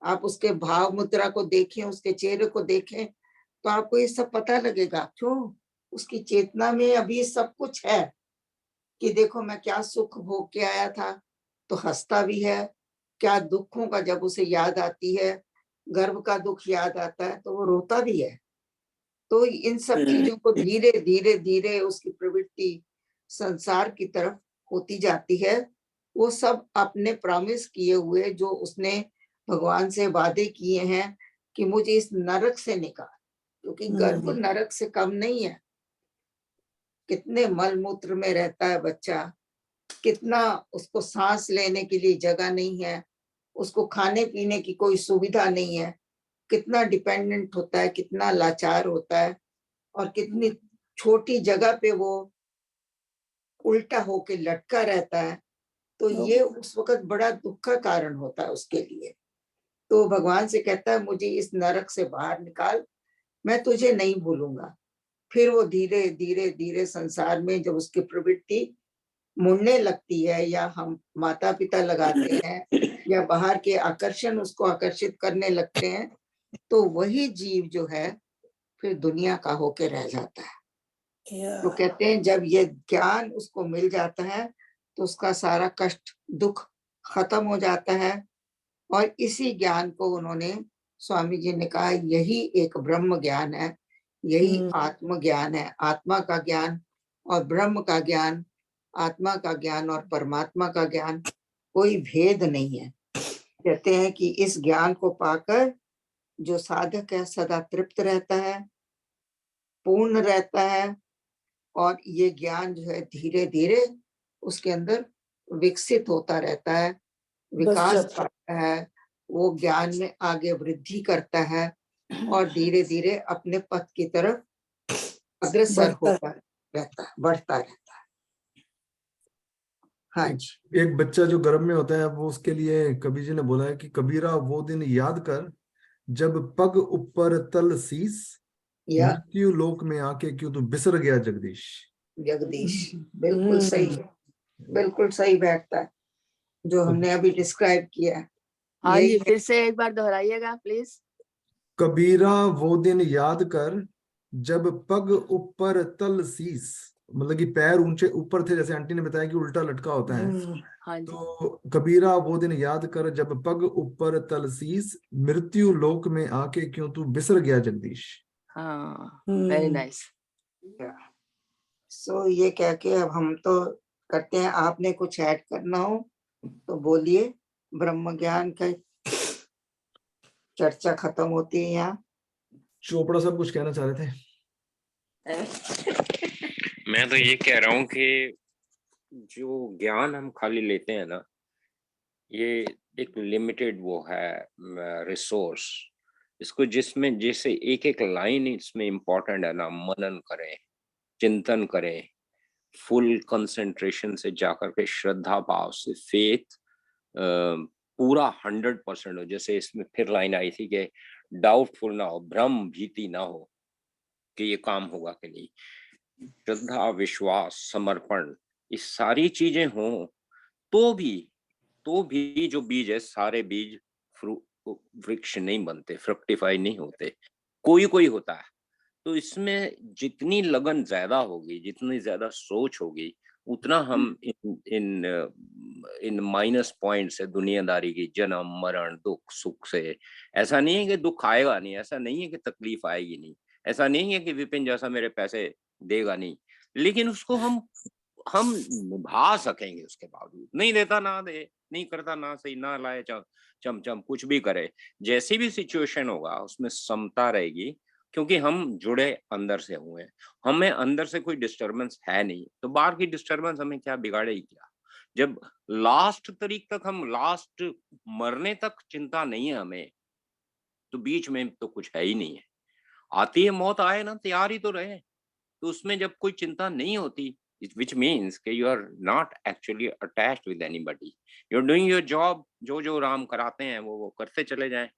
आप उसके भाव मुद्रा को देखें, उसके चेहरे को देखें, तो आपको ये सब पता लगेगा। क्यों? उसकी चेतना में अभी सब कुछ है कि देखो मैं क्या सुख भोग के आया था, तो हंसता भी है। क्या दुखों का जब उसे याद आती है, गर्भ का दुख याद आता है, तो वो रोता भी है। तो इन सब चीजों को धीरे धीरे धीरे उसकी प्रवृत्ति संसार की तरफ होती जाती है। वो सब अपने प्रॉमिस किए हुए, जो उसने भगवान से वादे किए हैं कि मुझे इस नरक से निकाल, क्योंकि गर्भ नरक से कम नहीं है। कितने मल मूत्र में रहता है बच्चा, कितना उसको सांस लेने के लिए जगह नहीं है, उसको खाने पीने की कोई सुविधा नहीं है, कितना डिपेंडेंट होता है, कितना लाचार होता है, और कितनी छोटी जगह पे वो उल्टा होके लटका रहता है। तो ये उस वक्त बड़ा दुख का कारण होता है उसके लिए। तो भगवान से कहता है मुझे इस नरक से बाहर निकाल, मैं तुझे नहीं भूलूंगा। फिर वो धीरे धीरे धीरे संसार में जब उसकी प्रवृत्ति मुड़ने लगती है, या हम माता पिता लगाते हैं, या बाहर के आकर्षण उसको आकर्षित करने लगते हैं, तो वही जीव जो है फिर दुनिया का होके रह जाता है। तो कहते हैं जब ये ज्ञान उसको मिल जाता है, तो उसका सारा कष्ट दुख खत्म हो जाता है। और इसी ज्ञान को उन्होंने, स्वामी जी ने कहा, यही एक ब्रह्म ज्ञान है, यही आत्म ज्ञान है। आत्मा का ज्ञान और ब्रह्म का ज्ञान, आत्मा का ज्ञान और परमात्मा का ज्ञान, कोई भेद नहीं है। कहते हैं कि इस ज्ञान को पाकर जो साधक है सदा तृप्त रहता है, पूर्ण रहता है, और ये ज्ञान जो है धीरे धीरे उसके अंदर विकसित होता रहता है, विकास पाता है, वो ज्ञान में आगे वृद्धि करता है, और धीरे धीरे अपने पथ की तरफ अग्रसर होता रहता है, बढ़ता रहता है। हाँ जी। एक बच्चा जो गर्भ में होता है, वो उसके लिए कबीर जी ने बोला है कि कबीरा वो दिन याद कर जब पग ऊपर तल शीस, मृत्यु लोक में आके क्यों तू बिसर गया जगदीश। जगदीश बिल्कुल सही है, बिल्कुल सही बैठता है जो हमने अभी डिस्क्राइब किया है। हाँ जी, फिर से एक बार दोहराइएगा प्लीज। कबीरा वो दिन याद कर जब पग ऊपर तल शीस, मतलब कि पैर ऊंचे ऊपर थे, जैसे आंटी ने बताया कि उल्टा लटका होता है। हाँ जी। तो कबीरा वो दिन याद कर जब पग ऊपर तल शीस, मृत्यु लोक में आके क्यों तू बिसर गया जगदीश। हाँ, वेरी नाइस। सो ये कह के अब हम तो करते हैं, आपने कुछ ऐड करना हो तो बोलिए। ब्रह्म ज्ञान का चर्चा खत्म होती है यहाँ। चोपड़ा साहब कुछ कहना चाह रहे थे? मैं तो ये कह रहा हूँ कि जो ज्ञान हम खाली लेते हैं ना, ये एक लिमिटेड वो है रिसोर्स। इसको जिसमें जैसे एक एक लाइन इसमें इम्पोर्टेंट है ना, मनन करें, चिंतन करें, फुल कंसंट्रेशन से जाकर के श्रद्धा भाव से, फेथ पूरा 100% हो। जैसे इसमें फिर लाइन आई थी कि डाउटफुल ना हो, भ्रम भीति ना हो कि ये काम होगा कि नहीं। श्रद्धा, विश्वास, समर्पण, ये सारी चीजें हों तो भी जो बीज है, सारे बीज वृक्ष नहीं बनते, फ्रक्टिफाई नहीं होते, कोई होता है। तो इसमें जितनी लगन ज्यादा होगी, जितनी ज्यादा सोच होगी, उतना हम इन माइनस पॉइंट से, दुनियादारी की, जन्म मरण दुख सुख से, ऐसा नहीं है कि दुख आएगा नहीं, ऐसा नहीं है कि तकलीफ आएगी नहीं, ऐसा नहीं है कि विपिन जैसा मेरे पैसे देगा नहीं, लेकिन उसको हम निभा सकेंगे। उसके बावजूद नहीं देता ना दे, नहीं करता ना सही, ना लाए चम कुछ भी करे, जैसी भी सिचुएशन होगा उसमें समता रहेगी, क्योंकि हम जुड़े अंदर से हुए हैं। हमें अंदर से कोई डिस्टरबेंस है नहीं, तो बाहर की डिस्टरबेंस हमें क्या बिगाड़ेगी क्या। जब लास्ट तारीख तक, हम लास्ट मरने तक चिंता नहीं है हमें, तो बीच में तो कुछ है ही नहीं है। आती है मौत, आए ना, तैयार ही तो रहे। तो उसमें जब कोई चिंता नहीं होती, which means कि you are not actually attached with anybody, you're doing your job। जो राम कराते हैं वो करते चले जाएं,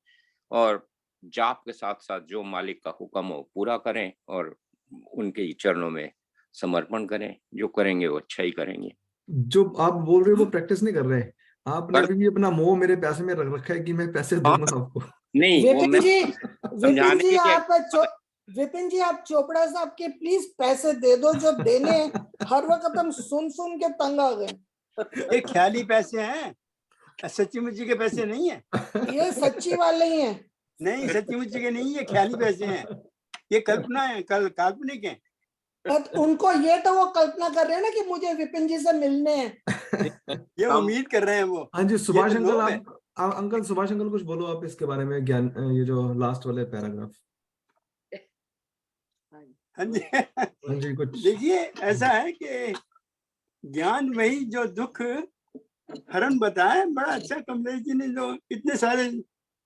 और जाप के साथ साथ जो मालिक का हुक्म हो पूरा करें, और उनके चरणों में समर्पण करें। जो करेंगे वो अच्छा ही करेंगे। जो आप बोल रहे हो वो प्रैक्टिस नहीं कर रहे हैं। आपने अभी भी अपना मोह मेरे पैसे में रख रखा है कि मैं पैसे दूंगा आपको। नहीं, वो विपिन मैं जी, समझाने के लिए विपिन जी आप चोपड़ा साहब के प्लीज पैसे दे दो, जो देने हैं। हर वक्त हम सुन के तंग आ गए। ये ख्याली पैसे हैं, सच्ची मुच्ची के पैसे नहीं है। ये सच्ची वाले ही हैं। नहीं, सच्ची मुच्ची के नहीं, ये ख्याली पैसे हैं, ये कल्पना है, काल्पनिक है। उनको ये तो वो कल्पना कर रहे हैं ना कि मुझे विपिन जी से मिलने हैं। ये उम्मीद कर रहे हैं वो। हाँ जी, सुभाष ये तो अंकल, लोभ है। आप अंकल सुभाष अंकल कुछ बोलो आप इसके बारे में, ज्ञान, ये जो लास्ट वाले पैराग्राफ। हाँ जी, हाँ जी, कुछ देखिए ऐसा है कि ज्ञान वही जो दुख हरण बताया। बड़ा अच्छा कमलेश जी ने जो इतने सारे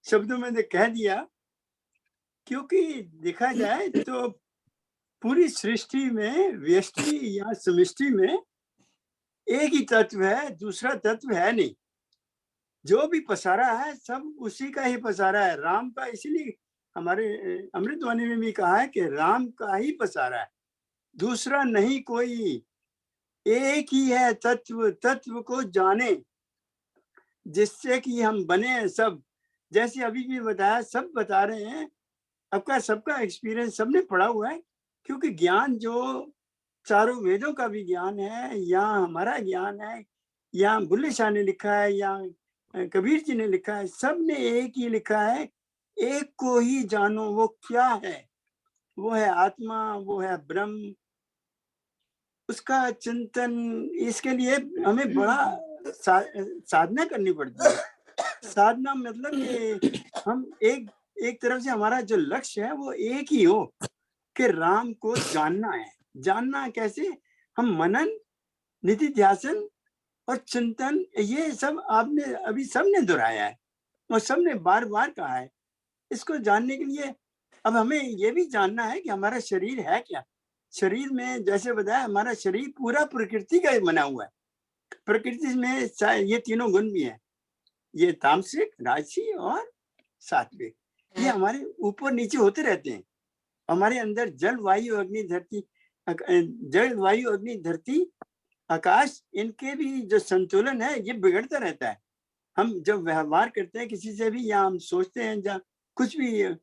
शब्दों में कह दिया, क्योंकि देखा जाए तो पूरी सृष्टि में, व्यष्टि या समष्टि में एक ही तत्व है, दूसरा तत्व है नहीं। जो भी पसारा है सब उसी का ही पसारा है, राम का। इसीलिए हमारे अमृतवाणी में भी कहा है कि राम का ही पसारा है, दूसरा नहीं कोई। एक ही है तत्व, तत्व को जाने जिससे कि हम बने सब। जैसे अभी भी बताया, सब बता रहे हैं, आपका सबका एक्सपीरियंस सबने पढ़ा हुआ है। क्योंकि ज्ञान जो चारों वेदों का भी ज्ञान है, या हमारा ज्ञान है, या बुल्ले शाह ने लिखा है, या कबीर जी ने लिखा है, सब ने एक ही लिखा है, एक को ही जानो। वो क्या है? वो है आत्मा, वो है ब्रह्म। उसका चिंतन, इसके लिए हमें बड़ा साधना करनी पड़ती है। साधना मतलब कि हम एक तरफ से हमारा जो लक्ष्य है वो एक ही हो कि राम को जानना है। जानना कैसे? हम मनन, निधि ध्यासन और चिंतन, ये सब आपने अभी सबने दोहराया है और सबने बार बार कहा है। इसको जानने के लिए अब हमें ये भी जानना है कि हमारा शरीर है क्या। शरीर में जैसे बताया, हमारा शरीर पूरा प्रकृति का ही बना हुआ है। प्रकृति में ये तीनों गुण भी हैं, ये तामसिक, राजसी और सात्विक। ये हमारे ऊपर नीचे होते रहते हैं। हमारे अंदर जल वायु अग्नि धरती, जल वायु अग्नि धरती आकाश, इनके भी जो संतुलन है ये बिगड़ता रहता है। हम जब व्यवहार करते हैं किसी से भी, या हम सोचते हैं, या कुछ भी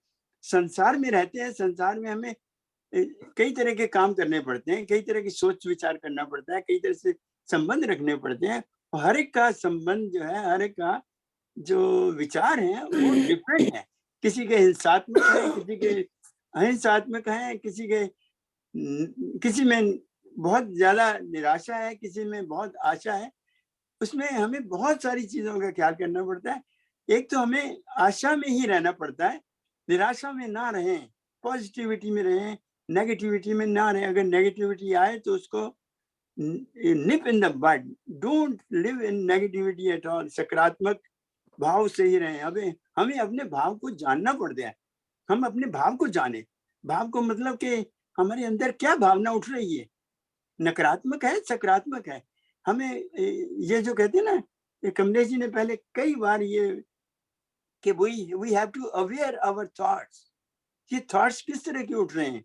संसार में रहते हैं, संसार में हमें कई तरह के काम करने पड़ते हैं, कई तरह की सोच विचार करना पड़ता है, कई तरह से संबंध रखने पड़ते हैं। और हर एक का संबंध जो है, हर एक का जो विचार है वो डिफरेंट है। किसी के हिंसात्मक है, किसी के अहिंसात्मक है, किसी में बहुत ज्यादा निराशा है, किसी में बहुत आशा है, उसमें हमें बहुत सारी चीजों का ख्याल करना पड़ता है। एक तो हमें आशा में ही रहना पड़ता है, निराशा में ना रहें, पॉजिटिविटी में रहें, नेगेटिविटी में ना रहें। अगर नेगेटिविटी आए तो उसको nip in the bud, don't live in negativity at all. सकारात्मक भाव से ही रहें। अबे हमें अपने भाव को जानना पड़ता है, हम अपने भाव को जाने। भाव को मतलब कि हमारे अंदर क्या भावना उठ रही है, नकारात्मक है, सकारात्मक है। हमें ये जो कहते हैं ना, कमलेश जी ने पहले कई बार ये कि we have to aware our thoughts. ये थॉट्स किस तरह के उठ रहे हैं,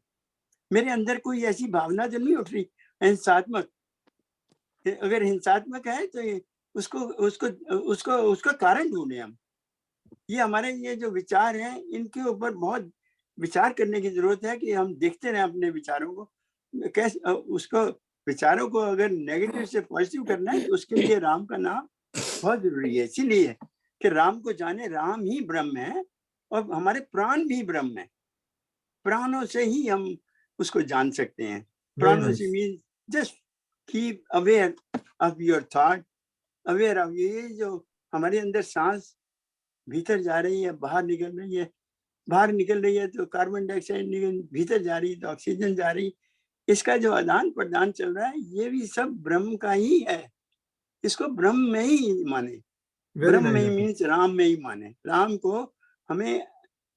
मेरे अंदर कोई ऐसी भावना तो नहीं उठ रही हिंसात्मक। अगर हिंसात्मक है तो उसको उसको उसको उसका कारण ढूंढे हम। ये हमारे ये जो विचार हैं, इनके ऊपर बहुत विचार करने की जरूरत है कि हम देखते रहें अपने विचारों को कैसे, उसको विचारों को अगर नेगेटिव से पॉजिटिव करना है तो उसके लिए राम का नाम बहुत जरूरी है। इसीलिए कि राम को जाने, राम ही ब्रह्म है और हमारे प्राण भी ब्रह्म है। प्राणों से ही हम उसको जान सकते हैं। प्राणों से mean just keep aware of your thought, aware of ये जो हमारे अंदर सांस भीतर जा रही है, बाहर निकल रही है, बाहर निकल रही है तो कार्बन डाइऑक्साइड निकल, भीतर जा रही है तो ऑक्सीजन जा रही। इसका जो आदान प्रदान चल रहा है ये भी सब ब्रह्म का ही है। इसको ब्रह्म में ही माने, ब्रह्म में ही मीन्स राम में ही माने। राम को हमें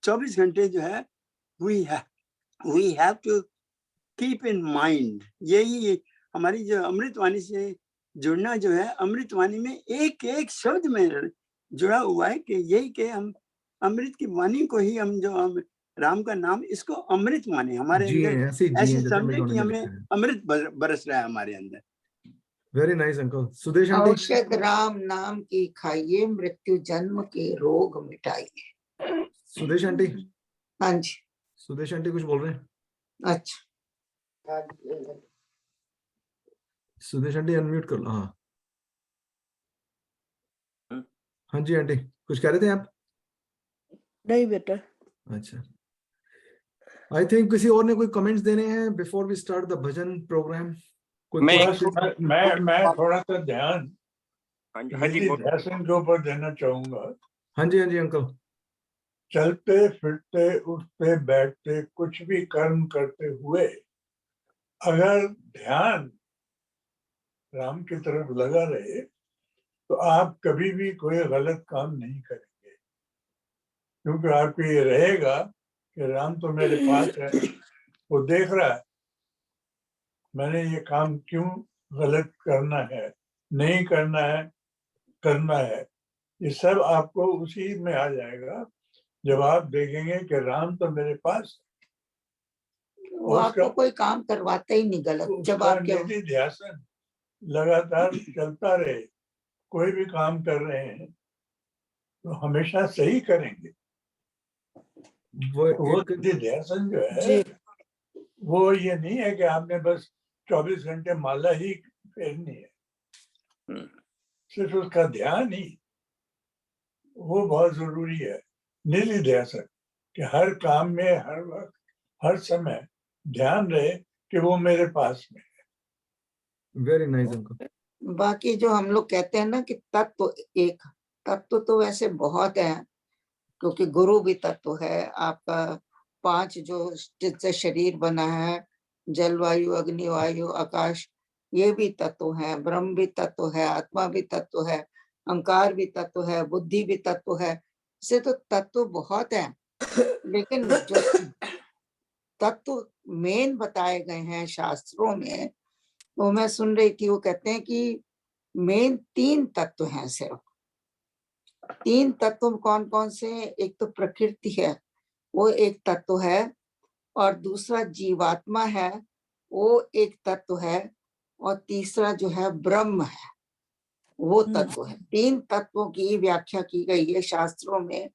24 घंटे जो है we have to keep in mind. यही हमारी जो अमृतवाणी से जुड़ना जो है, अमृतवाणी में एक एक शब्द में जुड़ा हुआ है कि यही कि हम अमृत की वाणी को ही हम जो हम राम का नाम इसको अमृत माने। हमारे अंदर ऐसे समझे कि हमें अमृत बरस रहा है हमारे अंदर। Very nice uncle. Sudesh aunty. औषध राम नाम की खाइए, मृत्यु जन्म के रोग मिटाइए। सुदेश आंटी। हाँ जी। सुदेश आंटी कुछ बोल रहे हैं? अच्छा, सुदेश आंटी अनम्यूट कर लो। हाँ हाँ जी आंटी, कुछ कह रहे थे आप? नहीं बेटा। अच्छा, आई थिंक किसी और ने कोई कमेंट्स देने हैं before we start the bhajan program? मैं थोड़ा सा ध्यान हाँ जी ध्यान के ऊपर देना चाहूंगा। हाँ जी अंकल। चलते फिरते उठते बैठते कुछ भी कर्म करते हुए अगर ध्यान राम की तरफ लगा रहे तो आप कभी भी कोई गलत काम नहीं करेंगे, क्योंकि आपको ये रहेगा कि राम तो मेरे पास है, वो देख रहा है मैंने ये काम क्यों गलत करना है, नहीं करना है, करना है। ये सब आपको उसी में आ जाएगा जब आप देखेंगे कि राम तो मेरे पास है। वो आपको कोई काम करवाता ही नहीं गलत। जब आपके ध्यान लगातार चलता रहे, कोई भी काम कर रहे हैं तो हमेशा सही करेंगे। वो ध्यान जो है वो ये नहीं है कि आपने बस 24 घंटे माला ही फेरनी है, सिर्फ उसका ध्यान ही वो बहुत जरूरी है। निधि ध्यान कि हर काम में हर वक्त हर समय ध्यान रहे कि वो मेरे पास में है। Very nice uncle. बाकी जो हम लोग कहते हैं ना कि तत्व एक, तत्व तो वैसे बहुत है, क्योंकि गुरु भी तत्व है आपका। 5 जो जिससे शरीर बना है, जलवायु, अग्निवायु, आकाश, ये भी तत्व है। ब्रह्म भी तत्व है, आत्मा भी तत्व है, अहंकार भी तत्व है, बुद्धि भी तत्व है। इसे तो तत्व बहुत है, लेकिन जो तत्व मेन बताए गए हैं शास्त्रों में, वो मैं सुन रही थी, वो कहते हैं कि मेन 3 तत्व हैं सिर्फ। 3 तत्व कौन कौन से? एक तो प्रकृति है, वो एक तत्व है, और दूसरा जीवात्मा है, वो एक तत्व है, और तीसरा जो है ब्रह्म है, वो तत्व है। 3 तत्वों की व्याख्या की गई है शास्त्रों में।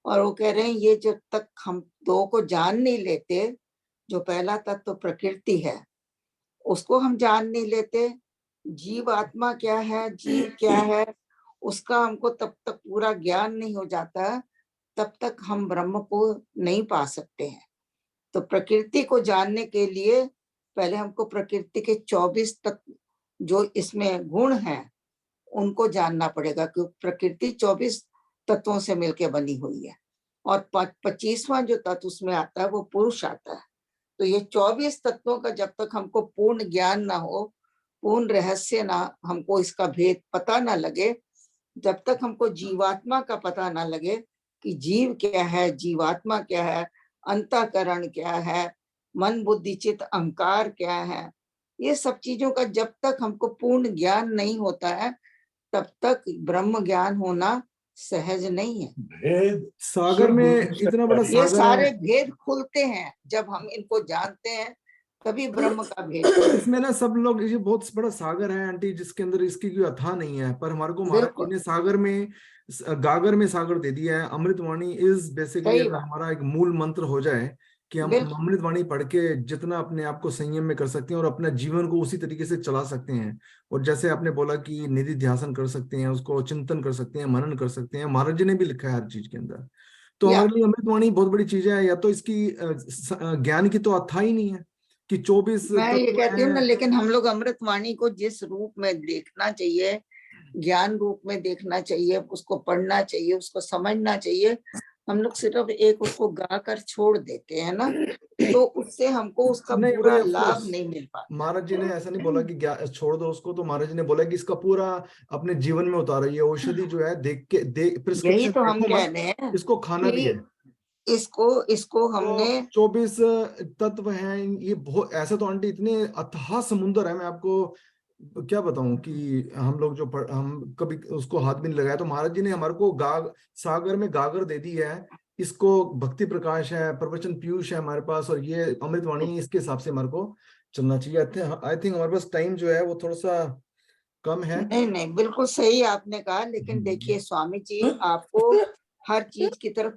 और वो कह रहे हैं ये जब तक हम 2 को जान नहीं लेते, जो पहला तत्व प्रकृति है उसको हम जान नहीं लेते, जीव आत्मा क्या है, जीव क्या है, उसका हमको तब तक पूरा ज्ञान नहीं हो जाता, तब तक हम ब्रह्म को नहीं पा सकते हैं। तो प्रकृति को जानने के लिए पहले हमको प्रकृति के 24 तत्व जो इसमें गुण हैं उनको जानना पड़ेगा, क्योंकि प्रकृति 24 तत्वों से मिलकर बनी हुई है और 25वां जो तत्व उसमें आता है वो पुरुष आता है। तो ये 24 तत्वों का जब तक हमको पूर्ण ज्ञान ना हो, पूर्ण रहस्य ना, हमको इसका भेद पता ना लगे, जब तक हमको जीवात्मा का पता ना लगे कि जीव क्या है, जीवात्मा क्या है, अंतःकरण क्या है, मन बुद्धि चित्त अहंकार क्या है, ये सब चीजों का जब तक हमको पूर्ण ज्ञान नहीं होता है तब तक ब्रह्म ज्ञान होना सहज नहीं है। भेद सागर में शुद्ध इतना बड़ा ये सागर सारे है, भेद खुलते हैं जब हम इनको जानते हैं, तभी ब्रह्म का भेद खुलता है। इसमें ना सब लोग, ये बहुत बड़ा सागर है आंटी, जिसके अंदर इसकी कोई अथाह नहीं है, पर हमारे को महाराज जी बिल्कुल ने सागर में, गागर में सागर दे दिया है। अमृतवाणी इज बेसिकली, सही अगर बात, हमारा एक मूल मंत्र हो जाए कि हम बिल्कुल अमृतवाणी पढ़ के जितना अपने आप को संयम में कर सकते हैं और अपने जीवन को उसी तरीके से चला सकते हैं, और जैसे आपने बोला कि निधि ध्यासन कर सकते हैं, उसको चिंतन कर सकते हैं, मनन कर सकते हैं, महाराज जी ने भी लिखा है हर चीज के अंदर। तो या हमारे लिए अमृतवाणी बहुत बड़ी चीज है। या तो इसकी ज्ञान की तो अथाह ही नहीं है कि 24 मैं ये तत्व कहती हूँ ना, हैं। लेकिन हम लोग अमृतवाणी को जिस रूप में देखना चाहिए, ज्ञान रूप में देखना चाहिए, उसको पढ़ना चाहिए, उसको समझना चाहिए, हम लोग सिर्फ एक उसको गा कर छोड़ देते हैं ना, तो उससे हमको उसका नहीं पूरा भाई, ऑफ लाभ कोर्स नहीं मिल पाता। महाराज जी ने ऐसा नहीं बोला कि छोड़ दो उसको, तो महाराज जी ने बोला कि इसका पूरा अपने जीवन में उतारो। ये औषधि जो है देख के, यही प्रिस्क्रिप्शन तो हम देखो कह मत, रहे हैं इसको खाना भी है। कि इसको हमने तो 24 तत्व हैं, ये बहुत ऐसा तो आंटी इतने अथाह समुंदर है, मैं आपको क्या बताऊं कि हम लोग जो हम कभी उसको हाथ भी नहीं लगाया। तो महाराज जी ने हमारे को सागर में गागर दे दी है, इसको भक्ति प्रकाश है, प्रवचन पीयूष है हमारे पास, और ये अमृतवाणी है, इसके हिसाब से हमारे को चलना चाहिए। आई थिंक हमारे पास टाइम जो है वो थोड़ा सा कम है। नहीं नहीं बिल्कुल सही आपने कहा, लेकिन देखिए स्वामी जी आपको हर चीज की तरफ